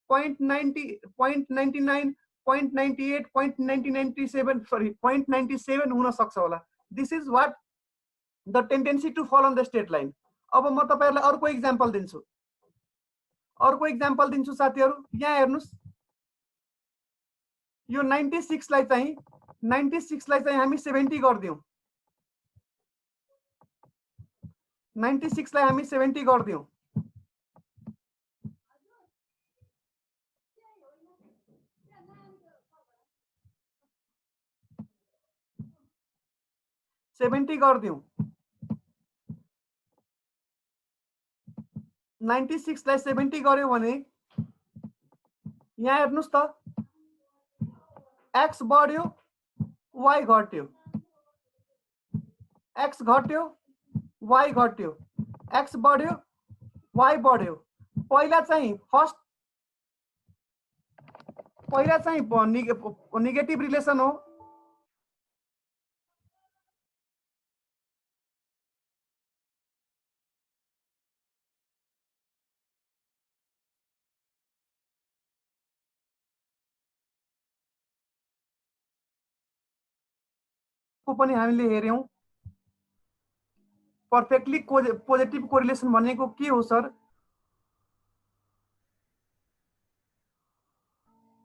0.90, 0.99, 0.98, 0.97, sorry 0.97 हुन सक्छ होला। This is what the tendency to fall on the straight line. अब म तपाईहरुलाई अर्को एक्जाम्पल दिन्छु, अर्को एक्जाम्पल दिन्छु साथीहरु। यहाँ हेर्नुस्, यो 96 लाई चाहिँ हामी 70 गर्दियौ, 96 लाई हामी 70 गर्दियौ। गर्दियौ 96 लाई 70 गर्यो भने यहाँ हेर्नुस् त, x बढ्यो, y घट्यो, x घट्यो, y घट्यो, x बढ्यो, y बढ्यो। पहिला चाहिँ नेगेटिभ रिलेसन हो, को पनि हामीले हेर्यौं। पर्फेक्टली पोजिटिभ कोरिलेसन भनेको के हो सर?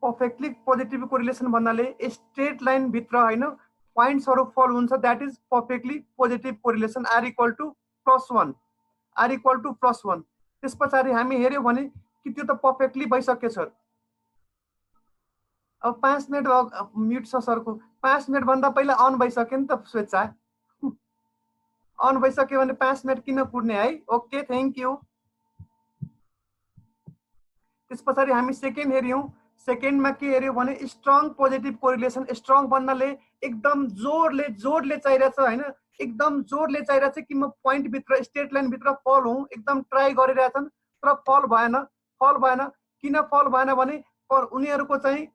पर्फेक्टली पोजिटिभ कोरिलेसन भन्नाले स्ट्रेट लाइन भित्र हैन पॉइंट्सहरु फल हुन्छ, that is perfectly positive correlation. r equal to +1, r equal to +1। त्यसपछि हामी हेर्यौ भने कि त्यो त पर्फेक्टली भइसक्यो सर। अब 5 मिनेट म्युट छ सरको, 5 मिनेट भन्दा पहिला अन भइसक्यो नि त स्वेच्छा, अन भइसक्यो भने 5 मिनेट किन कुर्ने है? Okay, thank you. त्यसपछि हामी सेकेन्ड हेर्यौं। सेकेन्डमा के हेर्यौ भने स्ट्रङ पोजिटिभ कोरिलेसन। स्ट्रङ भन्नाले एकदम जोडले चाहिरहेछ हैन, एकदम जोडले चाहिरहेछ कि म पोइन्ट भित्र स्ट्रेट लाइन भित्र फल हुँ, एकदम ट्राई गरिरहेछन् तर फल भएन। किन फल भएन भने उनीहरुको चाहिँ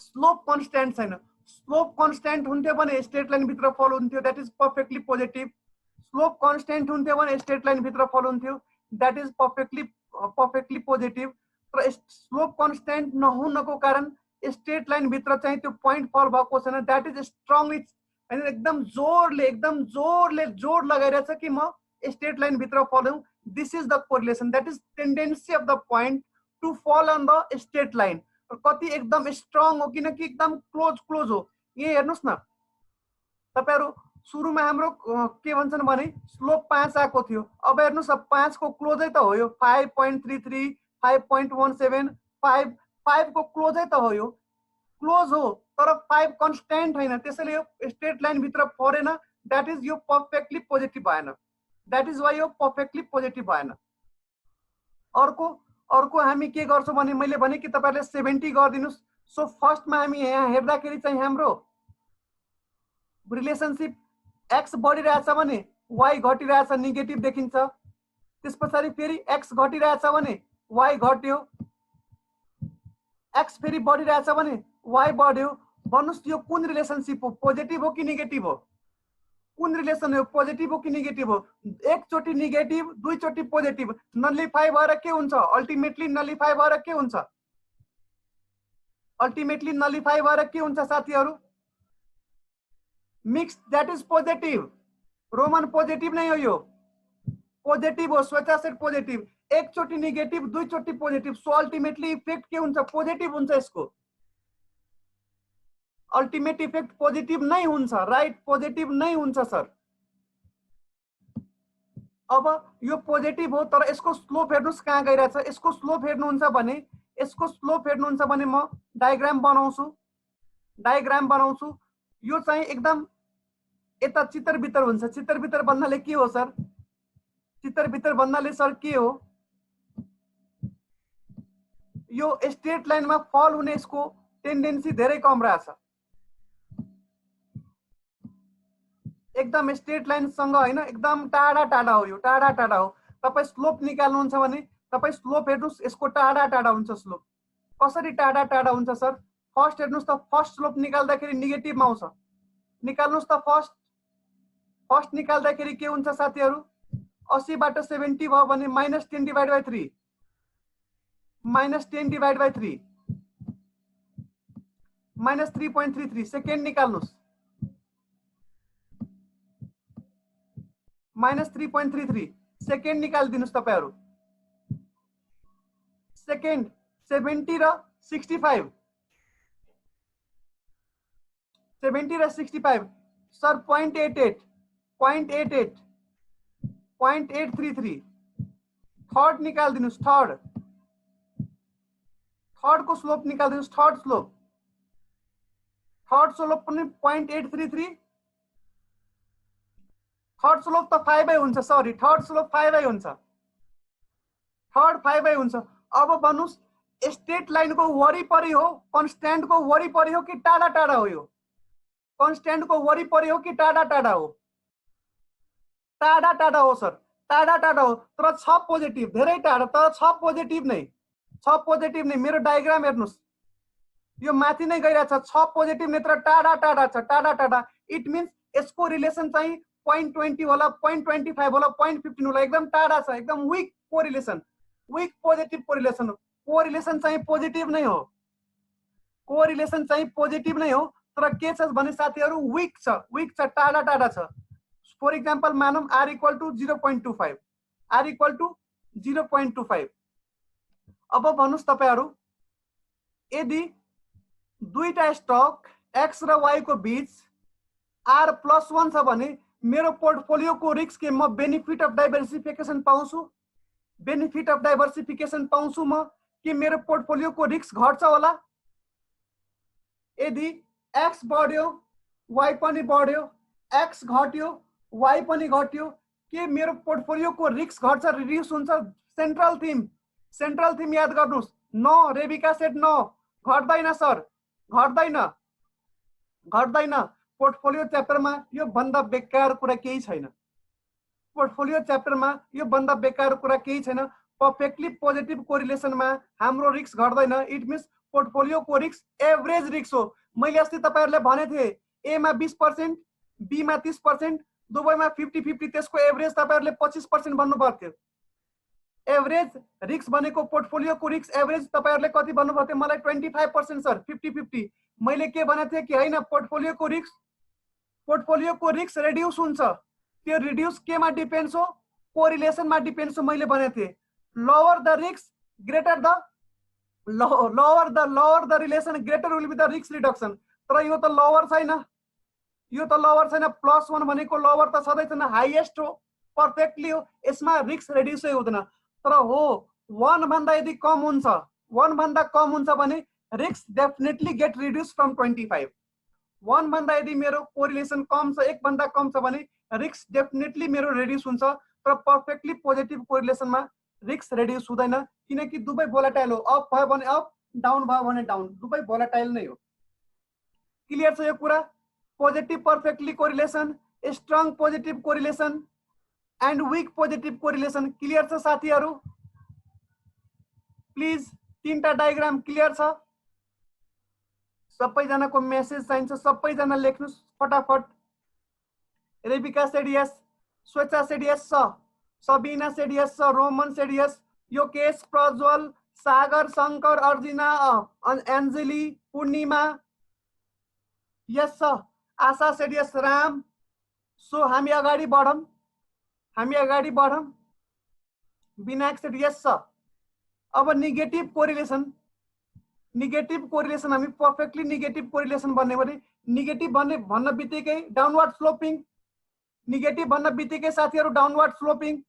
स्लोप कन्स्ट्यान्ट छैन। स्लोप कन्स्ट्यान्ट हुन्थ्यो भने स्ट्रेट लाइन भित्र फल हुन्थ्यो, that is perfectly positive. Slope constant हुन्थ्यो भने स्ट्रेट लाइन भित्र फल हुन्थ्यो, दैट इज पर्फेक्टली पोजिटिभ। तर स्लोप कन्स्ट्यान्ट नहुनको कारण स्ट्रेट लाइन भित्र चाहिँ त्यो पोइन्ट फल भएको छैन, दैट इज स्ट्रङली हैन, एकदम जोडले जोड लगाइरहेछ कि म स्ट्रेट लाइन भित्र फल हुँ। This is the correlation, that is tendency of the point to fall on the straight line. कति एकदम स्ट्रङ हो किनकि एकदम क्लोज हो। यहाँ हेर्नुस् न तपाईहरु, सुरुमा हाम्रो के भन्छन् भने स्लोप 5 आएको थियो, अब हेर्नुस् 5 को क्लोजै त हो यो 5.33, 5.17, 5 को क्लोजै त हो, यो क्लोज हो तर 5 कन्स्ट्यान्ट हैन, त्यसैले यो स्ट्रेट लाइन भित्र परेन, दैट इज यो पर्फेक्टली पोजिटिभ भएन, दैट इज व्हाई यो पर्फेक्टली पोजिटिभ भएन। अर्को हामी के गर्छौं भने मैले भने कि तपाईहरुले 70 गर्दिनुस्। सो फर्स्टमा हामी यहाँ हेर्दाखेरि चाहिँ हाम्रो रिलेसनशिप x बढिरहेछ भने y घटिरहेछ, नेगेटिभ देखिन्छ। त्यसपछि फेरि x घटिरहेछ भने y घट्यो, x फेरि बढिरहेछ भने y बढ्यो। भन्नुस् यो कुन रिलेसनशिप हो? पोजिटिभ हो कि नेगेटिभ हो? कुन रिलेसन हो? पोजिटिभ हो कि नेगेटिभ हो? एकचोटी नेगेटिभ, दुईचोटी पोजिटिभ, नलिफाई भएर के हुन्छ? अल्टिमेटली नलिफाई भएर के हुन्छ? अल्टिमेटली नलिफाई भएर के हुन्छ साथीहरु? Mix, that is positive. Roman positive नै हो यो, पोजिटिभ हो, स्वेच्छा सेट पोजिटिभ। एकचोटी नेगेटिभ, दुईचोटी पोजिटिभ, सो अल्टिमेटली इफेक्ट के हुन्छ? पोजिटिभ हुन्छ। यसको अल्टिमेट इफेक्ट पोजिटिभ नै हुन्छ, राइट? पोजिटिभ नै हुन्छ सर। अब यो पोजिटिभ हो तर यसको स्लोप हेर्नुस् कहाँ गइरहेछ। यसको स्लोप हेर्नुहुन्छ भने म डायग्राम बनाउँछु। डायग्राम बनाउँछु। यो चाहिँ एकदम यता चित्रभित्र हुन्छ। चित्रभित्र भन्नाले के हो सर? चित्रभित्र भन्नाले सर के हो? यो स्ट्रेट लाइनमा फल हुने यसको टेन्डेन्सी धेरै कम रहेछ। एकदम स्ट्रेट लाइनसँग हैन, एकदम टाढा टाढा हो। यो टाढा टाढा हो। तपाई स्लोप निकाल्नुहुन्छ भने तपाई स्लोप हेर्नुस्, यसको टाढा टाढा हुन्छ स्लोप। कसरी टाढा टाढा हुन्छ सर? फर्स्ट हेर्नुस् त, फर्स्ट स्लोप निकाल्दाखेरि नेगेटिभमा आउँछ। निकाल्नुस् त फर्स्ट निकाल्दाखेरि के हुन्छ साथीहरु? 80 बाट 70 भयो भने -10 divide by 3, -10 divide by 3, -3.33। Second निकाल्नुस्, -3.33। सेकेन्ड निकालिदिनुस् तपाईहरु। सेकेन्ड 70 र 65, 70 र 65 सर 0.88, 0.88, 0.833। थर्ड निकालिदिनुस्, थर्ड को स्लोप निकालिदिनुस्। थर्ड स्लोप पनि 0.833। थर्ड स्लोप त 5 हुन्छ। सरी, थर्ड स्लोप 5 हुन्छ। थर्ड 5 हुन्छ। अब भन्नुस् स्ट्रेट लाइन को वरिपरि हो, कन्स्ट्यान्ट को वरिपरि हो कि टाढा टाढा हो? यो कन्स्ट्यान्ट को वरिपरि हो कि टाढा टाढा हो? टाढा टाढा हो सर, टाढा टाढा हो। तर छ पोजिटिभ, धेरै टाढा, तर छ पोजिटिभ नै, छ पोजिटिभ नै। मेरो डायग्राम हेर्नुस्, यो माथि नै गइरहेछ। छ पोजिटिभ नै, तर टाढा टाढा छ, टाढा टाढा। इट मिन्स यसको रिलेसन चाहिँ 0.20 होला, 0.25 होला, 0.15 होला। एकदम टाढा छ, एकदम weak correlation, weak positive correlation हो। कोरिलेसन चाहिँ पोजिटिभ नै हो, कोरिलेसन चाहिँ पोजिटिभ नै हो। तर के छ भने साथीहरु, विक छ, विक छ, टाढा टाढा छ। फर इक्जाम्पल मानौं r equal to 0.25, r equal to 0.25। अब भन्नुस् तपाईहरु, यदि दुईटा स्टक x र y को बीच r+1 छ भने मेरो पोर्टफोलियो को रिस्क के म बेनिफिट अफ डाइभर्सिफिकेसन पाउँछु? बेनिफिट अफ डाइभर्सिफिकेसन पाउँछु म कि मेरो पोर्टफोलियो को रिस्क घट्छ होला? यदि x बढ्यो, y पनि बढ्यो, x घट्यो, y पनि घट्यो, के मेरो पोर्टफोलियो को रिस्क घट्छ, रिड्युस हुन्छ? सेन्ट्रल थिम याद गर्नुस्। नो, रेबिका सेड नो, घट्दैन सर, घट्दैन, घट्दैन। पोर्टफोलियो च्याप्टरमा यो भन्दा बेकार कुरा केही छैन। पोर्टफोलियो च्याप्टरमा यो भन्दा बेकार कुरा केही छैन। पर्फेक्टली पोजिटिभ कोरिलेसनमा हाम्रो रिस्क घट्दैन। इट मिन्स पोर्टफोलियो को रिस्क एभरेज रिस्क हो। मैले अस्ति तपाईहरुले भने थिए, ए मा 20%, बी मा 30%, दुवैमा 50-50, त्यसको एभरेज तपाईहरुले 25% भन्नु पर्थ्यो। एभरेज रिस्क भनेको पोर्टफोलियो को रिस्क एभरेज तपाईहरुले कति भन्नु पर्थ्यो? मलाई 25% सर, 50-50। मैले के भने थिए कि हैन, पोर्टफोलियो को रिस्क रिड्युस हुन्छ। त्यो रिड्युस केमा डिपेन्ड्स हो? कोरिलेसनमा डिपेन्ड्स हो। मैले भने थिए lower the risk greater the lower the relation greater will be the risk reduction. तर यो त लोअर छैन, यो त लोअर छैन। +1 भनेको लोअर त सधैँ छैन, हाईएस्ट हो, पर्फेक्टली हो। यसमा रिस्क रिड्युसै हुँदैन। तर हो 1 भन्दा यदि कम हुन्छ, 1 भन्दा कम हुन्छ भने risk definitely get reduce from 25। 1 भन्दा यदि मेरो कोरिलेसन कम छ, 1 भन्दा कम छ भने रिस्क डेफिनेटली मेरो रिड्युस हुन्छ। तर पर्फेक्टली पोजिटिभ कोरिलेसनमा रिस्क रिड्युस हुँदैन, किनकि दुवै भोलाटाइल हो। अप भयो भने अप, डाउन भयो भने डाउन, दुवै भोलाटाइल नै हो। क्लियर छ यो कुरा? Positive perfectly correlation, strong positive correlation and weak positive correlation. Clear छ साथीहरु? प्लिज तीनटा डायग्राम क्लियर छ? सबैजनाको मेसेज चाहिन्छ, सबैजना लेख्नुस् फटाफट। रेबिका सेड यस, स्वेच्छा सेड यस छ, सबिना सेड यस छ, रोमन सेड यस, योकेश, प्रज्वल, सागर, शंकर, अर्जिना, एन्जेली, पूर्णिमा यस छ। आशा सेड यस, राम। सो हामी अगाडि बढौं, हामी अगाडि बढौं। विनायक सेड यस छ। अब नेगेटिभ कोरिलेसन, नेगेटिभ कोरिलेसन हामी पर्फेक्टली नेगेटिभ कोरिलेसन भन्ने भने नेगेटिभ भन्न बित्तिकै डाउनवर्ड स्लोपिङ, नेगेटिभ भन्न बित्तिकै साथीहरु डाउनवर्ड स्लोपिङ।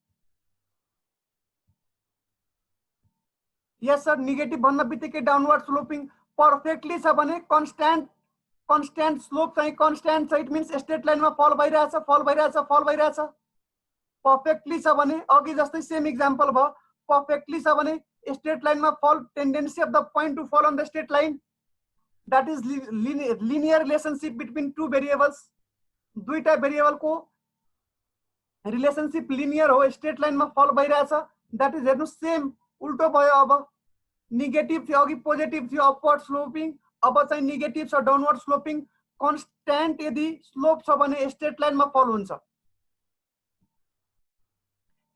यस सर, नेगेटिभ भन्न बित्तिकै डाउनवर्ड स्लोपिङ। पर्फेक्टली छ भने कन्स्ट्यान्ट कन्स्ट्यान्ट स्लोप चाहिँ कन्स्ट्यान्ट छ, इट मिन्स स्ट्रेट लाइनमा फल भइरहेछ फल भइरहेछ फल भइरहेछ। पर्फेक्टली छ भने अघि जस्तै सेम इक्जाम्पल भयो, पर्फेक्टली छ भने स्ट्रेट लाइनमा fall tendency of the point to fall on the straight line, that is linear relationship between two variables. दुईटा भेरिएबलको रिलेशनशिप लिनियर हो, स्ट्रेट लाइनमा फल भइरहेछ, दैट इज हेर्नु सेम उल्टो भयो। अब नेगेटिभ थियो, अघि पोजिटिभ थियो अपवर्ड स्लोपिङ, अब चाहिँ नेगेटिभ छ डाउनवर्ड स्लोपिङ। कन्स्ट्यान्ट यदि स्लोप छ भने स्ट्रेट लाइनमा फल हुन्छ।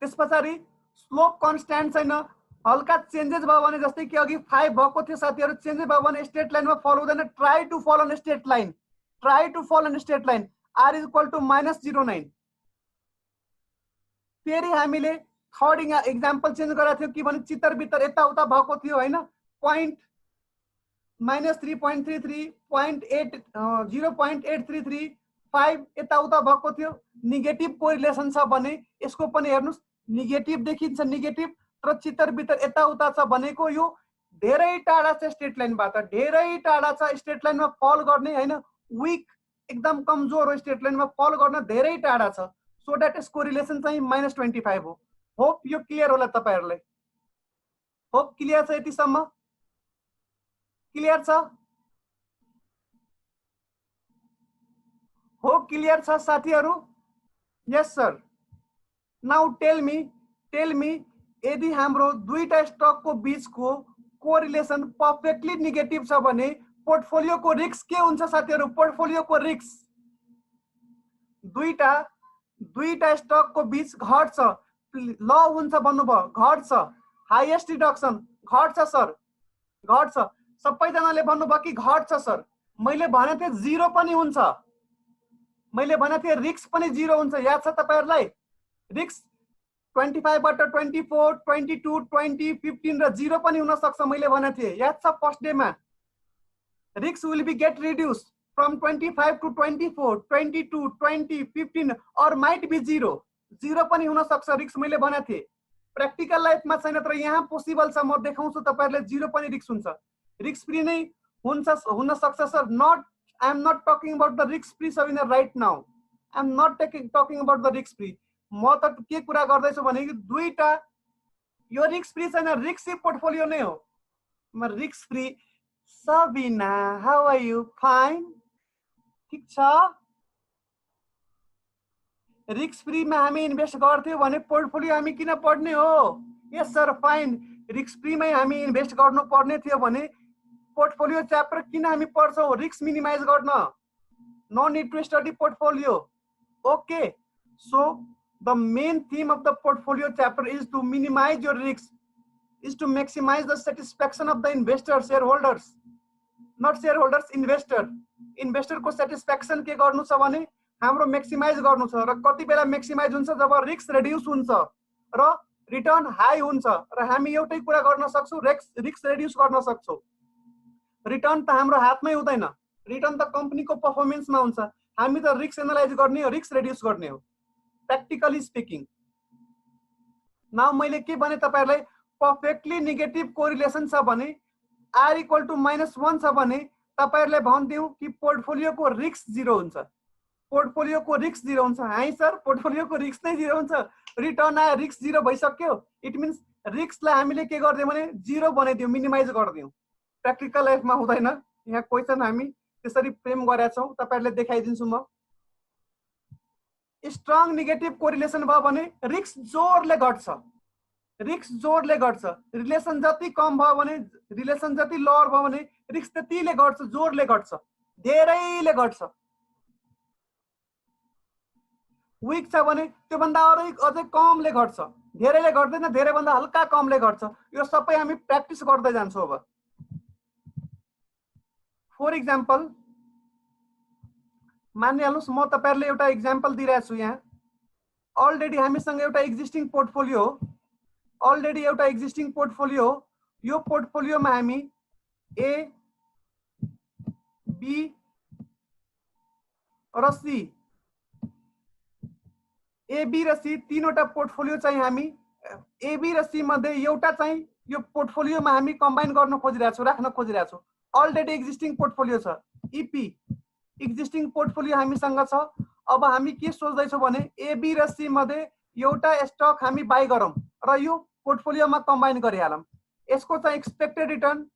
त्यस पछाडि स्लोप कन्स्ट्यान्ट छैन, हल्का चेन्जेस भयो भने, जस्तै कि अघि 5 भएको थियो साथीहरु, चेन्जेस भयो भने स्ट्रेट लाइनमा फल हुँदैन। Try to fall on straight line, try to fall on straight line, r is equal to -09। फेरि हामीले थर्ड एक्जाम्पल चेन्ज गरेको थियो कि भने चित्तर भित्र यताउता भएको थियो हैन, पोइन्ट -3.33 0.833 5 यताउता भएको थियो। नेगेटिभ कोरिलेसन छ भने यसको पनि हेर्नुस्, नेगेटिभ देखिन्छ नेगेटिभ, तर चित्तर भित्र यताउता छ भनेको यो धेरै टाढा छ स्ट्रेट लाइनबाट, धेरै टाढा छ स्ट्रेट लाइनमा फल गर्ने हैन, विक एकदम कमजोर हो, स्ट्रेट लाइनमा फल गर्न धेरै टाढा छ। सो दैट यसको रिलेसन चाहिँ -25 हो। होप यो क्लियर होला तपाईहरुलाई? होप क्लियर छ यतिसम्म? क्लियर छ? हो क्लियर छ साथीहरु? यस सर। नाउ टेल मी यदि हाम्रो दुईटा स्टकको बीचको कोरिलेसन परफेक्टली नेगेटिभ छ भने पोर्टफोलियोको रिस्क के हुन्छ साथीहरु? पोर्टफोलियोको रिस्क दुईटा स्टकको बीच घट्छ, ल हुन्छ भन्नुभयो, घट्छ। हाईएस्ट रिडक्सन घट्छ सर, घट्छ। सबैजनाले भन्नुभयो कि घट्छ सर, मैले भनेको थिएँ 0 पनि हुन्छ, मैले भनेको थिएँ रिस्क पनि 0 हुन्छ। याद छ तपाईहरुलाई? रिस्क 25 बाट 24 22 20 15 र 0 पनि हुन सक्छ, मैले भनेको थिएँ। याद छ फर्स्ट डेमा? Risk will be get reduce from 25 to 24 22 20 15 और माइट बी 0 पनि हुन सक्छ रिस्क, मैले भनेको थिएँ। प्र्याक्टिकल लाइफमा छैन, तर यहाँ पोसिबल छ, म देखाउँछु तपाईहरुले। 0 पनि रिस्क हुन्छ, रिस्क फ्री नै हुन सक्छ sir. Not I am not talking about the risk free Sabina right now, I am not talking about the risk free. म त के कुरा गर्दैछु भने दुईटा यो रिस्क फ्री छैन, रिस्क पोर्टफोलियो नै हो। म risk free Sabina, how are you? Fine, ठीक छ। रिस्क फ्रीमा हामी इन्भेस्ट गर्थ्यौं भने पोर्टफोलियो हामी किन पढ्ने हो? यस सर, फाइन। रिस्क फ्रीमै हामी इन्भेस्ट गर्नु पर्ने थियो भने पोर्टफोलियो च्याप्टर किन हामी पढ्छौं? रिस्क मिनिमाइज गर्न। No need to study portfolio. Okay, so the main theme of the portfolio chapter is to minimize your risks, is to maximize the satisfaction of the investor, shareholders, not shareholders, investor को satisfaction के गर्नु छ भने हाम्रो maximize गर्नु छ। र कति बेला maximize हुन्छ? जब रिस्क reduce हुन्छ र रिटर्न हाई हुन्छ, र हामी एउटै कुरा गर्न सक्छौं, रिस्क reduce गर्न सक्छौं। रिटर्न त हाम्रो हातमै हुँदैन, रिटर्न त कम्पनीको परफर्मेन्समा हुन्छ। हामी त रिस्क एनालाइज गर्ने हो, रिस्क reduce गर्ने हो, practically speaking. नाउ मैले के भने तपाईहरुलाई, परफेक्टली नेगेटिभ कोरिलेसन छ भने r इक्वल टु -1 छ भने तपाईहरुले भन्दियौ कि पोर्टफोलियोको रिस्क 0 हुन्छ। पोर्टफोलियोको रिस्क 0 हुन्छ। हाइ सर, पोर्टफोलियोको रिस्क नै 0 हुन्छ, रिटर्न आयो, रिस्क 0 भइसक्यो। इट मिन्स रिस्कलाई हामीले के गर्दियौ भने 0 बनाइदियौ, मिनिमाइज गर्दियौ। प्र्याक्टिकल लाइफमा हुँदैन। यहाँ क्वेशन हामी त्यसरी फ्रेम गरेका छौं, तपाईहरुले देखाइदिन्छु म। स्ट्रङ नेगेटिभ कोरिलेसन भयो भने रिस्क जोरले घट्छ, रिस्क जोरले घट्छ। रिलेसन जति कम भयो भने, रिलेसन जति लोअर भयो भने रिस्क त्यतिले घट्छ, जोरले घट्छ, धेरैले घट्छ। विक छ भने त्यो भन्दा अझै कमले घट्छ, धेरैले घट्दैन, धेरै भन्दा हल्का कमले घट्छ। यो सबै हामी प्र्याक्टिस गर्दै जान्छौं। अब फर एक्जाम्पल मानिहाल्नुस्, म तपाईहरुले एउटा एक्जाम्पल दिइरहेको छु। यहाँ अलरेडी हामीसँग एउटा एक्जिस्टिङ पोर्टफोलियो हो, अलरेडी एउटा एक्जिस्टिङ पोर्टफोलियो हो। यो पोर्टफोलियोमा हामी ए, बी र सी, ए, बी र सी तीनवटा पोर्टफोलियो चाहिँ हामी ए, बी र सी मध्ये एउटा चाहिँ यो पोर्टफोलियोमा हामी कम्बाइन गर्न खोजिरहेछौं, राख्न खोजिरहेछौं। अलरेडी एक्जिस्टिङ पोर्टफोलियो छ, इपी। एक्जिस्टिङ पोर्टफोलियो हामीसँग छ। अब हामी के सोच्दैछौँ भने ए बी र सी मध्ये एउटा स्टक हामी बाई गरौँ र यो पोर्टफोलियोमा कम्बाइन गरिहालौँ। यसको चाहिँ एक्सपेक्टेड रिटर्न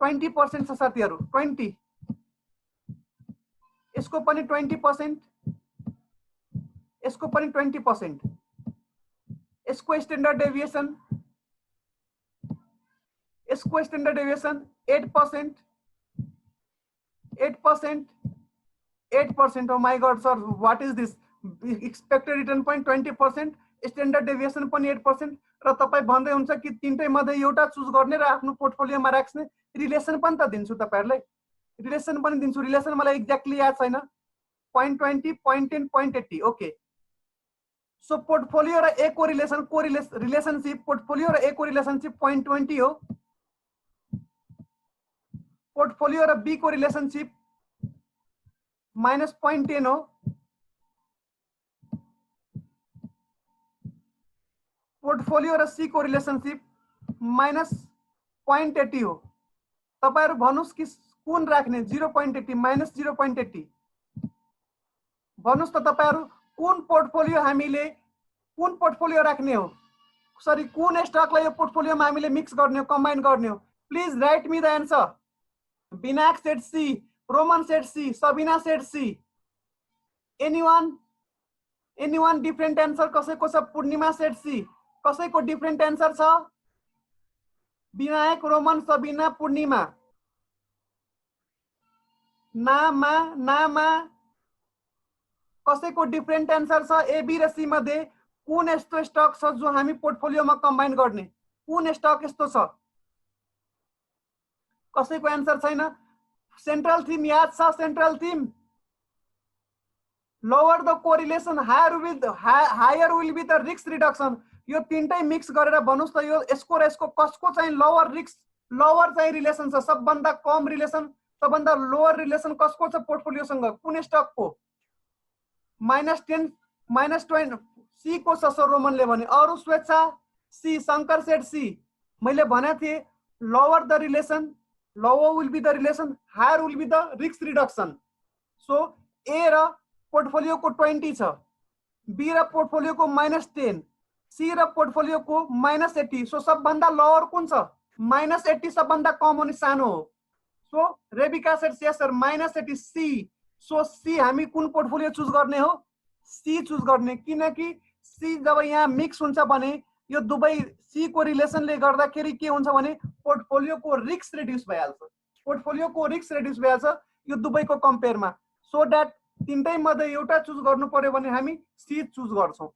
20% छ साथीहरू, 20। यसको पनि 20%, यसको पनि 20%। यसको standard deviation 8%, 8%। Oh my God, sir, what is this? Expected return point 20%, standard deviation पनि 8%। र तपाईँ भन्दै हुन्छ कि तीनटै मध्ये एउटा चुज गर्ने र आफ्नो पोर्टफोलियोमा राख्ने। रिलेसन पनि त दिन्छु तपाईहरुलाई, रिलेसन पनि दिन्छु। रिलेसन मलाई एक्ज्याक्टली याद छैन, 0.20, 0.10, 0.80। ओके, सो पोर्टफोलियो र ए को रिलेसनशिप, पोर्टफोलियो र ए को रिलेसनशिप 0.20 हो। पोर्टफोलियो र बी को रिलेसनशिप -0.10 हो। पोर्टफोलियो र सी को रिलेसनशिप -0.80 हो। तपाईहरु भन्नुस् कि कुन राख्ने, 0.80 माइनस 0.80 भन्नुस् त तपाईहरु कुन पोर्टफोलियो हामीले कुन पोर्टफोलियो राख्ने हो, सरी कुन स्टकलाई यो पोर्टफोलियोमा हामीले मिक्स गर्ने हो, कम्बाइन गर्ने हो। Please write me the answer. Binak said C, Roman said C, Sabina said C. Anyone different answer कसैको छ? पूर्णिमा सेड सी, कसैको डिफरेंट आन्सर छ? विनायक, रोमन, सबिना, पूर्णिमा। नामा कसैको डिफरेंट आन्सर छ? ए बी र सी मध्ये कुन यस्तो स्टक छ जो हामी पोर्टफोलियोमा कम्बाइन गर्ने? कुन स्टक यस्तो छ? कसैको आन्सर छैन? सेन्ट्रल थीम याद छ? Central theme lower the correlation, higher will be the risk reduction. यो तीनटै मिक्स गरेर भन्नुस् त यो यसको र यसको कसको चाहिँ लोअर रिस्क, लोअर चाहिँ रिलेसन छ, सबभन्दा कम रिलेसन, सबभन्दा लोअर रिलेसन कसको छ पोर्टफोलियोसँग? कुन स्टकको? -10, -20 सी को छ सर रोमनले भने। अरु स्वेच्छा सी, शंकर सेट सी। मैले भने थिए lower the relation, lower will be the relation, higher will be the risk reduction. So A र पोर्टफोलियो को 20 छ, बी र पोर्टफोलियो को -10, सी र पोर्टफोलियो को -80। सो सबभन्दा लोअर कुन छ? -80 सबभन्दा कम अनि सानो हो। सो रेबिका सेट यस सर, -80 सी। सो सी हामी कुन पोर्टफोलियो चुज गर्ने हो? सी चुज गर्ने, किनकि सी जब यहाँ मिक्स हुन्छ भने यो दुवै सी को रिलेसनले गर्दाखेरि के हुन्छ भने पोर्टफोलियो को रिस्क रिड्युस भइहाल्छ, पोर्टफोलियो को रिस्क रिड्युस भइहाल्छ यो दुवैको कम्पेयरमा। सो दैट तीनटै मध्ये एउटा चुज गर्नु पर्यो भने हामी सी चुज गर्छौं।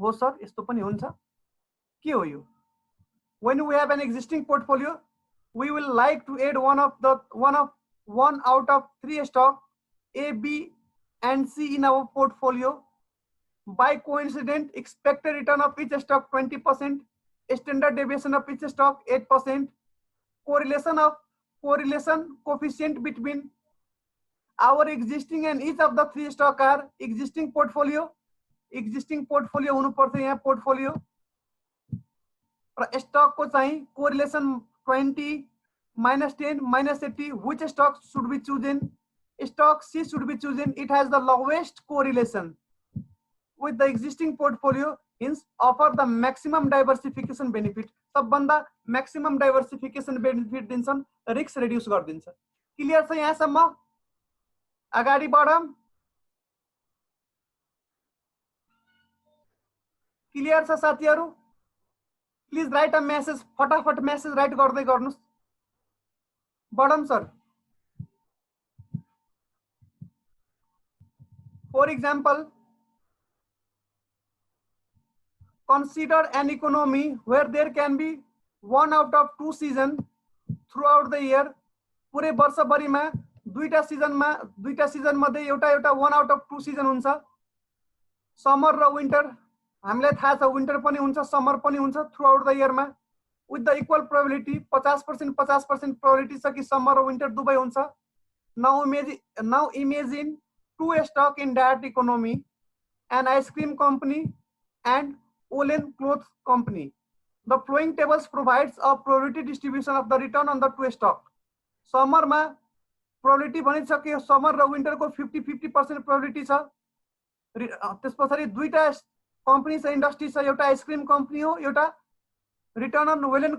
हो सर, यस्तो पनि हुन्छ? के हो यो? When we have an existing portfolio, we will like to add one out of 3 stock A, B, and C in our portfolio. By coincident, expected return of each stock 20%, standard deviation of each stock 8%, correlation coefficient between our existing and each of the 3 stock are existing portfolio हुनु पर्छ यहाँ portfolio र stock को चाहिँ correlation 20, -10, -80। which stock should be chosen? Stock C should be chosen. It has the lowest correlation with the existing portfolio, hence offer the maximum diversification benefit. सबभन्दा maximum diversification benefit दिन्छन्, risk reduce गर्दिन्छ। Clear छ यहाँसम्म? अगाडि बढौं। Clear छ साथीहरु? Please right a message, फटाफट message right गर्दै गर्नुस्। बढम sir. For example, consider an economy where there can be 1 out of 2 seasons throughout the year. पुरै वर्षभरिमा दुईटा सिजन मध्ये एउटा 1 out of 2 सिजन हुन्छ। समर र विन्टर, हामीलाई थाहा छ विन्टर पनि हुन्छ, समर पनि हुन्छ थ्रुआउट द इयरमा, with the equal probability. 50% probability छ कि समर र विन्टर दुवै हुन्छ। Now imagine 2 stock in that economy, an ice cream company and woolen cloth company. The following tables provides a probability distribution of the return on the 2 stock. समरमा probability भनिसक्यो, summer र विन्टरको 50-50% probability छ। त्यस पछाडि दुईटा company छ, industry छ, एउटा आइसक्रिम कम्पनी हो, एउटा return on well and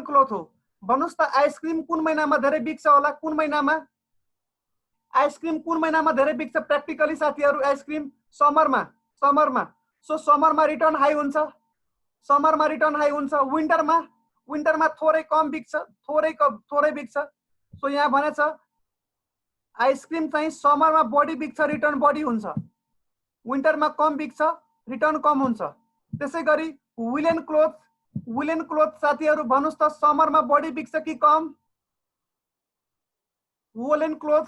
cloth हो। भन्नुस् त आइसक्रिम कुन महिनामा धेरै बिक्छ होला? कुन महिनामा आइसक्रिम कुन महिनामा धेरै बिक्छ? प्र्याक्टिकली साथीहरु आइसक्रिम समरमा। सो समरमा रिटर्न हाई हुन्छ, विन्टरमा थोरै कम बिक्छ, थोरै बिक्छ। सो यहाँ भनेछ आइसक्रिम चाहिँ समरमा बढी बिक्छ, रिटर्न बढी हुन्छ, विन्टरमा कम बिक्छ, रिटर्न कम हुन्छ। त्यसै गरी वुलन क्लोथ साथीहरु भन्नुस् त समरमा बढी बिक्छ कि कम? वुलन क्लोथ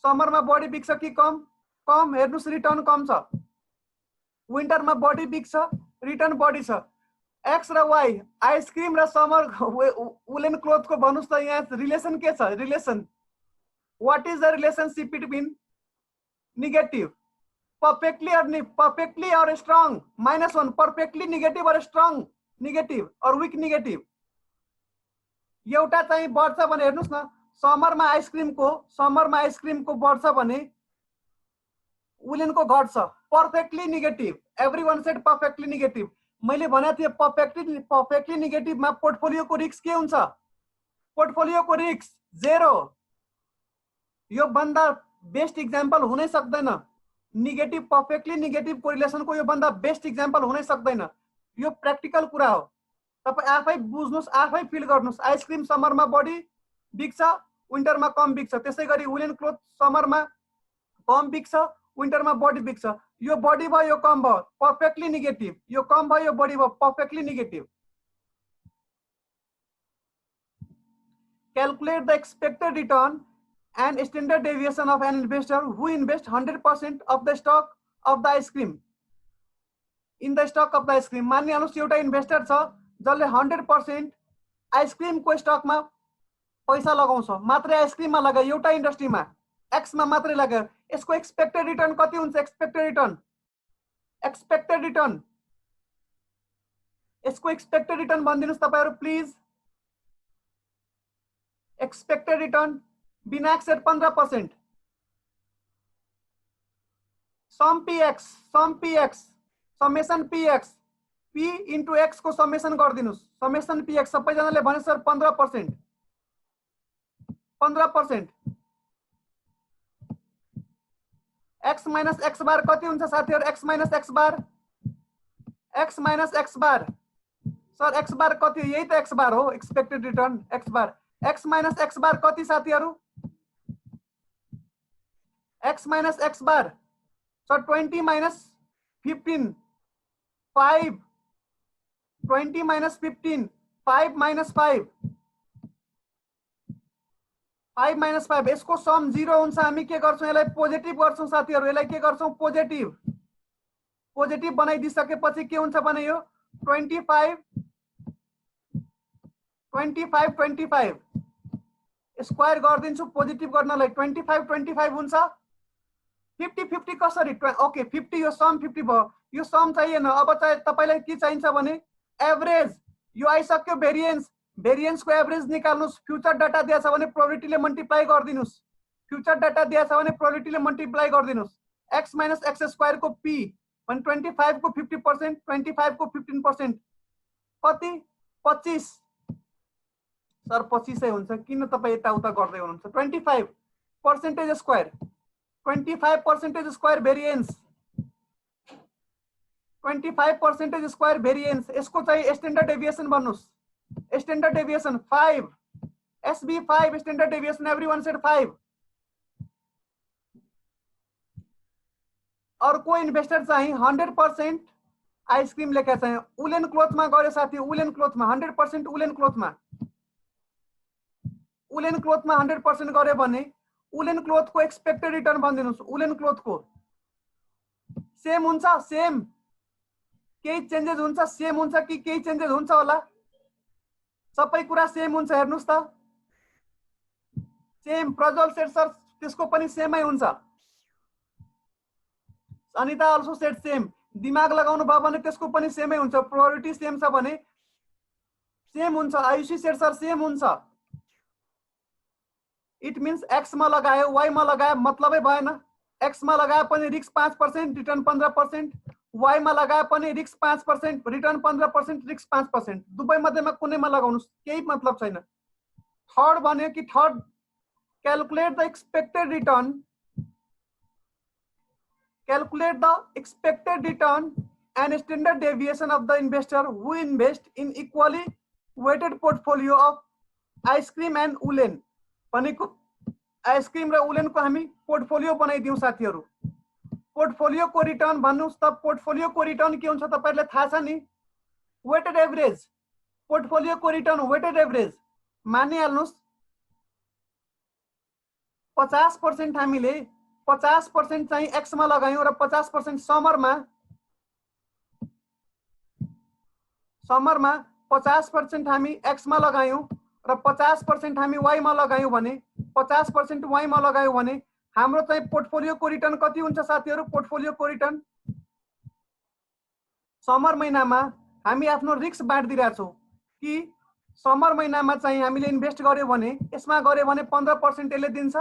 समरमा बढी बिक्छ कि कम? कम। हेर्नुस् रिटर्न कम छ। विन्टरमा बढी बिक्छ, रिटर्न बढी छ। एक्स र वाई आइसक्रिम र समर वुलन क्लोथको भन्नुस् त यहाँ रिलेसन के छ? Relation what is the relationship between? Negative. perfectly or strong? -1। perfectly negative or strong negative or weak negative? एउटा चाहिँ बढ्छ भने हेर्नुस् न, समरमा आइसक्रिमको बढ्छ भने वुलनको घट्छ। Perfectly negative. Everyone shed perfectly negative. मैले भनेको थिएँ पर्फेक्टली नेगेटिभमा पोर्टफोलियोको रिस्क के हुन्छ? पोर्टफोलियोको रिस्क 0। यो भन्दा बेस्ट इक्जाम्पल हुनै सक्दैन। नेगेटिभ पर्फेक्टली नेगेटिभ कोरिलेसनको यो भन्दा बेस्ट इक्जाम्पल हुनै सक्दैन। यो प्र्याक्टिकल कुरा हो। तपाई आफै बुझ्नुस्, आफै फिल गर्नुस्। आइसक्रिम समरमा बढी बिक्छ, विन्टरमा कम बिक्छ। त्यसै गरी वुलन क्लोथ समरमा कम बिक्छ, विन्टरमा बढी बिक्छ। यो बढी भयो, यो कम भयो, पर्फेक्टली नेगेटिभ। यो कम भयो, यो बढी भयो, perfectly negative. Calculate the expected return and standard deviation of an investor who invests 100% of the stock of the ice cream in the stock of the ice cream। मानिहाल्नुस् एउटा इन्भेस्टर छ जसले 100% आइसक्रिमको स्टकमा पैसा लगाउँछ, मात्रै आइसक्रिममा लगायो, एउटा इन्डस्ट्रीमा एक्समा मात्रै लगायो। यसको एक्सपेक्टेड रिटर्न कति हुन्छ? एक्सपेक्टेड रिटर्न यसको एक्सपेक्टेड रिटर्न भनिदिनुस् तपाईहरु प्लिज। एक्सपेक्टेड रिटर्न बिना exact 15%। Sum PX summation PX P into X को समेसन गरिदिनुस्। समेसन पीएक्स सबैजनाले भने sir 15%। X minus X bar कति हुन्छ साथीहरु? X minus X bar sir X bar कति? यही त एक्स बार हो, expected return X bar. X minus X bar कति साथीहरु? X minus X bar sir 20 minus 15 5 20 minus 15 5 minus 5 यसको सम 0 हुन्छ। हामी के गर्छौं? यसलाई पोजिटिभ गर्छौं साथीहरु। यसलाई के गर्छौं? पोजिटिभ बनाइदिसकेपछि के हुन्छ भने यो 25 स्क्वायर गरिदिन्छु पोजिटिभ गर्नलाई। 25 हुन्छ। 50 कसरी? ओके 50 यो सम 50 भयो। यो सम चाहिएन। अब चाहिँ तपाईलाई के चाहिन्छ भने एभरेज। यो आइसक्यो भेरिएन्सको एभरेज निकाल्नुस्। फ्युचर डाटा दिएछ भने प्रोबेबिलिटीले multiply गरिदिनुस्। X minus x square को पी भने 25 को 50%, 25 को 15% कति? 25 सर 25 हुन्छ। किन तपाई यताउता गर्दै हुनुहुन्छ? 25% square 25% square variance 25% square variance. यसको चाहिँ स्ट्यान्डर्ड डेभिएसन भन्नुस्। Standard deviation 5 SB 5 standard deviation everyone said 5। अर्को इन्भेस्टर चाहिँ 100% आइसक्रिम लेखा चाहिँ वुलन क्लोथमा गर्यो साथी। वुलन क्लोथमा 100% वुलन क्लोथमा 100% गर्यो भने वुलन क्लोथको एक्सपेक्टेड रिटर्न भनिदिनुस्। वुलन क्लोथको सेम हुन्छ? सेम केही चेन्जेस हुन्छ? सेम हुन्छ कि केही चेन्जेस हुन्छ होला? सबै कुरा सेम हुन्छ। हेर्नुस् त सेम। प्रज्वल सेट सर त्यसको पनि सेमै हुन्छ। Anita also set same. दिमाग लगाउनु भयो भने त्यसको पनि सेमै हुन्छ। प्रोबेबिलिटी सेम छ भने सेम हुन्छ। आयुषी सेट सर सेम हुन्छ। इट मीन्स एक्स मा लगायो वाई मा लगायो मतलबै भएन। एक्स मा लगाए पनि रिस्क 5%, रिटर्न 15%, वाई मा लगाए पनि रिस्क 5%, रिटर्न 15%, रिस्क 5%। दुवै मध्येमा कुनैमा लगाउनुस्, केही मतलब छैन। थर्ड भन्यो कि third calculate the expected return and standard deviation of the investor who invest in equally weighted portfolio of ice cream and woolen। भनेको आइसक्रिम र उलेनको हामी पोर्टफोलियो बनाइदिउँ साथीहरु। पोर्टफोलियो को रिटर्न भन्नुस् त पोर्टफोलियो को रिटर्न के हुन्छ तपाईहरुलाई थाहा छ नि, वेटेड एभरेज। पोर्टफोलियो को रिटर्न वेटेड एभरेज मानिहाल्नुस् 50% हामीले 50% चाहिँ एक्स मा लगायौं र 50% समरमा 50% हामी एक्स मा लगायौं र 50% हामी वाई मा लगायौं भने 50% वाई मा लगायौं भने हाम्रो चाहिँ पोर्टफोलियो को रिटर्न कति हुन्छ साथीहरु? पोर्टफोलियो को रिटर्न समर महिनामा हामी आफ्नो रिस्क बाँड्दिरा छौं कि समर महिनामा चाहिँ हामीले इन्भेस्ट गर्यो भने यसमा गर्यो भने 15% यसले दिन्छ,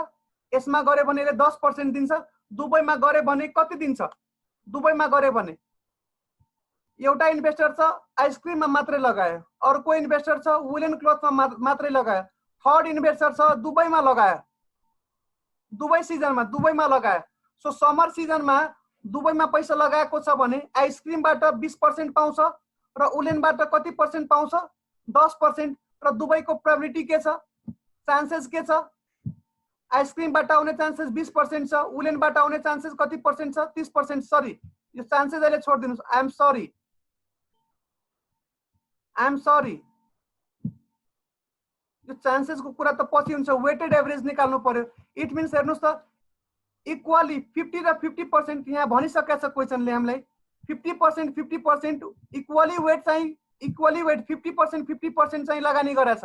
यसमा गर्यो भने यसले 10% दिन्छ। दुबईमा गर्यो भने कति दिन्छ? दुबईमा गर्यो भने एउटा इन्भेस्टर छ आइसक्रिममा मात्रै लगायो, अर्को इन्भेस्टर छ वुलन क्लोथमा मात्रै लगायो, थर्ड इन्भेस्टर छ दुबईमा लगायो, दुबई सिजनमा दुबईमा लगायो। सो समर सिजनमा दुबईमा पैसा लगाएको छ भने आइसक्रिमबाट 20% पाउँछ र उलेनबाट कति पर्सेन्ट पाउँछ? 10%। र दुबईको प्रोबेबिलिटी के छ? चान्सेस के छ? आइसक्रिमबाट आउने चान्सेस 20% छ, उलेनबाट आउने चान्सेस कति पर्सेन्ट छ? 30%। सरी, यो चान्सेस अहिले छोड्दिनुस्। आई एम सरी, यो चान्सेस को कुरा त पछि हुन्छ, वेटेड एभरेज निकाल्नु पर्यो। इट मिन्स हेर्नुस् त इक्वली 50 र 50% यहाँ भनिसकेको छ क्वेशनले हामीलाई। 50% 50% इक्वली वेट चाहिँ इक्वली वेट 50% चाहिँ लगानी गरेछ।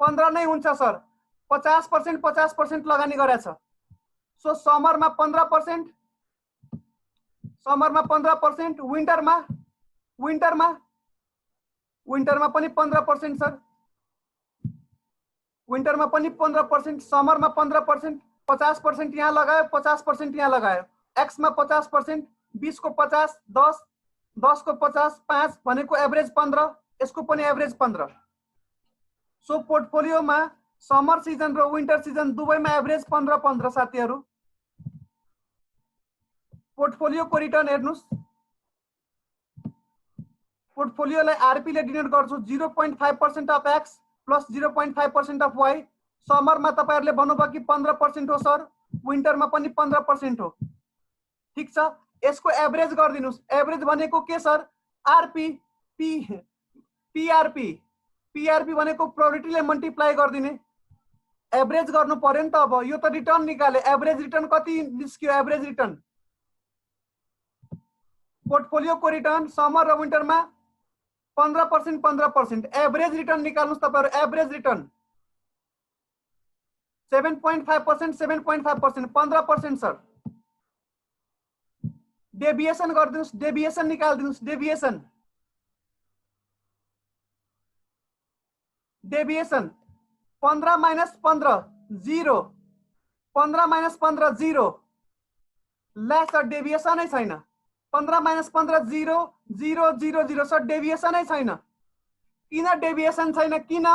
15 नै हुन्छ सर, 50% लगानी गरेछ। सो समरमा 15%, समरमा 15%, विन्टरमा पनि 15% सर, विन्टरमा पनि 15%, समरमा 15%, 50% यहाँ लगायो, 50% यहाँ लगायो। एक्स मा 50%, 20 को 50, 10 को 50, 5 भनेको एभरेज 15, यसको पनि एभरेज 15। सो पोर्टफोलियोमा समर सिजन र विन्टर सिजन दुवैमा एभरेज 15-15 साथीहरु। पोर्टफोलियो को रिटर्न हेर्नुस्, पोर्टफोलियोलाई आरपी ले डिनोट गर्छु 0.5% of X plus 0.5% of Y. समरमा तपाईहरुले भन्नुभयो कि 15% हो सर, विन्टरमा पनि 15% हो। ठीक छ, यसको एभरेज गर्दिनुस्। एभरेज भनेको के सर? आरपी पीआरपी, पीआरपी भनेको प्रोबेबिलिटीले मल्टिप्लाई गर्दिने, एभरेज गर्नु पर्यो नि त। अब यो त रिटर्न निकाले, एभरेज रिटर्न कति निस्क्यो? एभरेज रिटर्न पोर्टफोलियो को रिटर्न समर र विन्टरमा 15%, 15%। एभरेज रिटर्न निकाल्नुस् तपाईहरु। Average return 7.5%, 7.5%, 15% sir. डेभिएसन गर्दिनुस्, डेभिएसन निकाल्दिनुस्। Deviation 15 minus 15 0, 15 minus 15 0। ला सर डेभिएसनै छैन। 15 माइनस 15 0 0 0 0 सर, डेभिएसनै छैन। किन डेभिएसन छैन? किन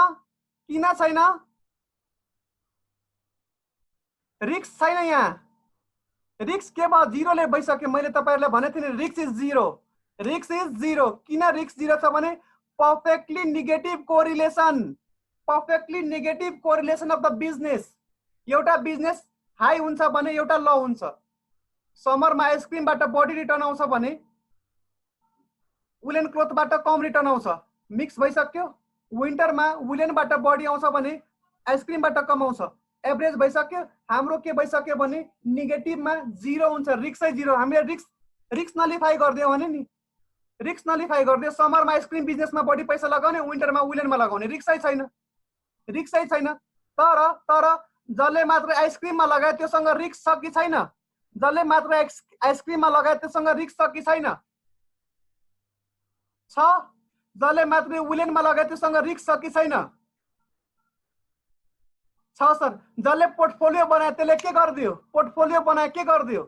छैन? रिस्क छैन यहाँ। रिस्क के भयो? 0 ले भइसक्यो। मैले तपाईहरुलाई भनेको थिएँ नि रिस्क इज 0, रिस्क इज 0। किन रिस्क 0 छ भने perfectly negative correlation, perfectly negative correlation of the business. एउटा बिजनेस हाई हुन्छ भने एउटा लो हुन्छ। समरमा आइसक्रिमबाट बढी रिटर्न आउँछ भने वुलन क्लोथबाट कम रिटर्न आउँछ, मिक्स भइसक्यो। विन्टरमा वुलनबाट बढी आउँछ भने आइसक्रिमबाट कम आउँछ, एभरेज भइसक्यो। हाम्रो के भइसक्यो भने नेगेटिभमा 0 हुन्छ, रिस्कै 0। हामीले रिस्क नलिफाई गर्दियौ भने नि, रिस्क नलिफाई गर्दियौ। समरमा आइसक्रिम बिजनेसमा बढी पैसा लगाउने, विन्टरमा वुलनमा लगाउने, रिस्कै छैन, रिस्कै छैन। तर जसले मात्र आइसक्रिममा लगाए त्योसँग रिस्क छ कि छैन? जसले मात्र आइसक्रिममा लगाए त्योसँग रिस्क छ कि छैन? छ। जसले मात्र वुलनमा लगाए त्योसँग रिस्क छ कि छैन? छ सर। जसले पोर्टफोलियो बनाए त्यसले के गरिदियो? पोर्टफोलियो बनाए के गरिदियो?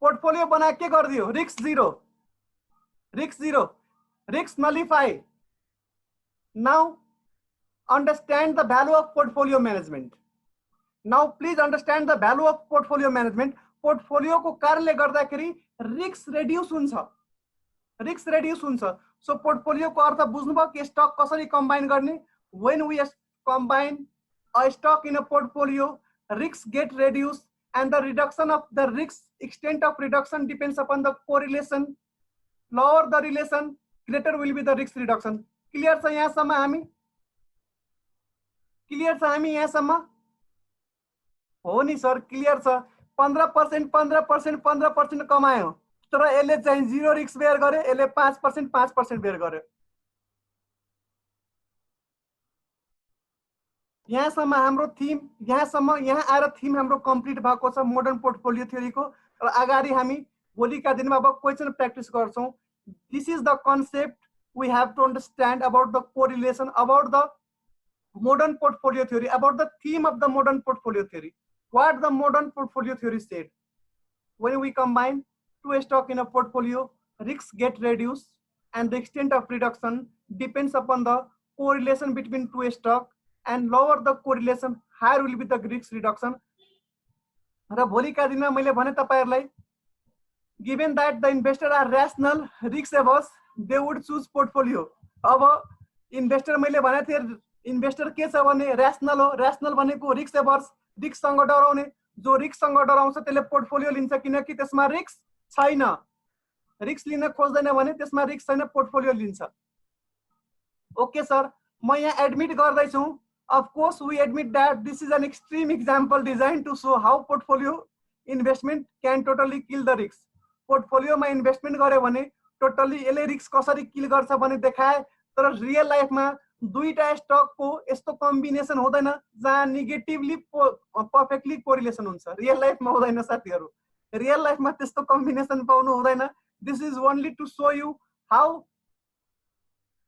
पोर्टफोलियो बनाए के गरिदियो? Risk zero, risk zero, risk nullify. Now understand the value of portfolio management. Now please understand the value of portfolio management. Portfolio को कारणले गर्दाखेरि रिस्क रेड्युस हुन्छ, रिस्क रेड्युस हुन्छ। सो पोर्टफोलियो को अर्थ बुझ्नुभयो कि स्टक कसरी कम्बाइन गर्ने? when we combine a stock in a portfolio, risks get reduced and the reduction of the risk, extent of reduction depends upon the correlation. Lower the relation, greater will be the risk reduction. Clear छ यहाँसम्म? हामी clear छ? हामी यहाँसम्म हो नि sir? Clear छ। 15% 15% 15% कमायो, तर यसले चाहिँ जीरो रिस्क बेयर गर्यो, यसले 5% 5% बेयर गर्यो। यहाँसम्म हाम्रो थीम, यहाँसम्म यहाँ आएर थीम हाम्रो कम्प्लिट भएको छ मोडर्न पोर्टफोलियो थ्योरीको। र अगाडि हामी भोलिका दिनमा अब क्वेसन प्र्याक्टिस गर्छौं। This is the concept we have to understand about the correlation, about the modern portfolio theory, about the theme of the modern portfolio theory. What the modern portfolio theory said: when we combine two stocks in a portfolio, risks get reduced and the extent of reduction depends upon the correlation between two stocks, and lower the correlation, higher will be the risk reduction. र भोलिका दिनमा मैले भने तपाईहरुलाई, given that the investors are rational, risk averse, they would choose portfolio. अब investor मैले भने थिए इन्भेस्टर के छ भने र्याशनल हो। र्याशनल भनेको रिस्क एभर्स, रिस्कसँग डराउने। जो रिस्कसँग डराउँछ त्यसले पोर्टफोलियो लिन्छ, किनकि त्यसमा रिस्क छैन। रिस्क लिन खोज्दैन भने त्यसमा रिस्क छैन, पोर्टफोलियो लिन्छ। ओके सर, म यहाँ एडमिट गर्दै छु। Of course we admit that this is an extreme example designed to show how portfolio investment can totally kill the risk. Portfolio मा इन्भेस्टमेन्ट गर्यो भने टोटली यसले रिस्क कसरी किल गर्छ भने देखाए। तर रियल लाइफमा दुईटा स्टकको यस्तो कम्बिनेसन हुँदैन जहाँ नेगेटिभली परफेक्टली कोरिलेसन हुन्छ। रियल लाइफमा हुँदैन साथीहरु, रियल लाइफमा त्यस्तो कम्बिनेसन पाउनु हुँदैन। This is only to show you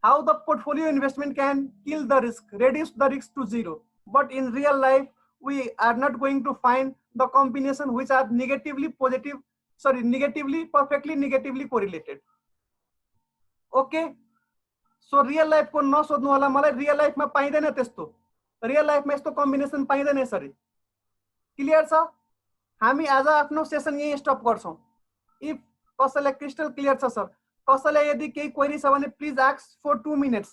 how the portfolio investment can kill the risk, reduce the risk to zero. But in real life we are not going to find the combination which are negatively positive, sorry, negatively perfectly negatively correlated. Okay, so real life को नसोध्नु होला मलाई, real लाइफमा पाइदैन त्यस्तो। Real लाइफमा यस्तो combination पाइदैन यसरी। Clear छ? हामी आज आफ्नो सेसन यही स्टप गर्छौं। इफ कसैलाई क्रिस्टल क्लियर छ सर, कसैलाई यदि केही क्वेरी छ भने प्लिज आस्क फर 2 मिनेट्स।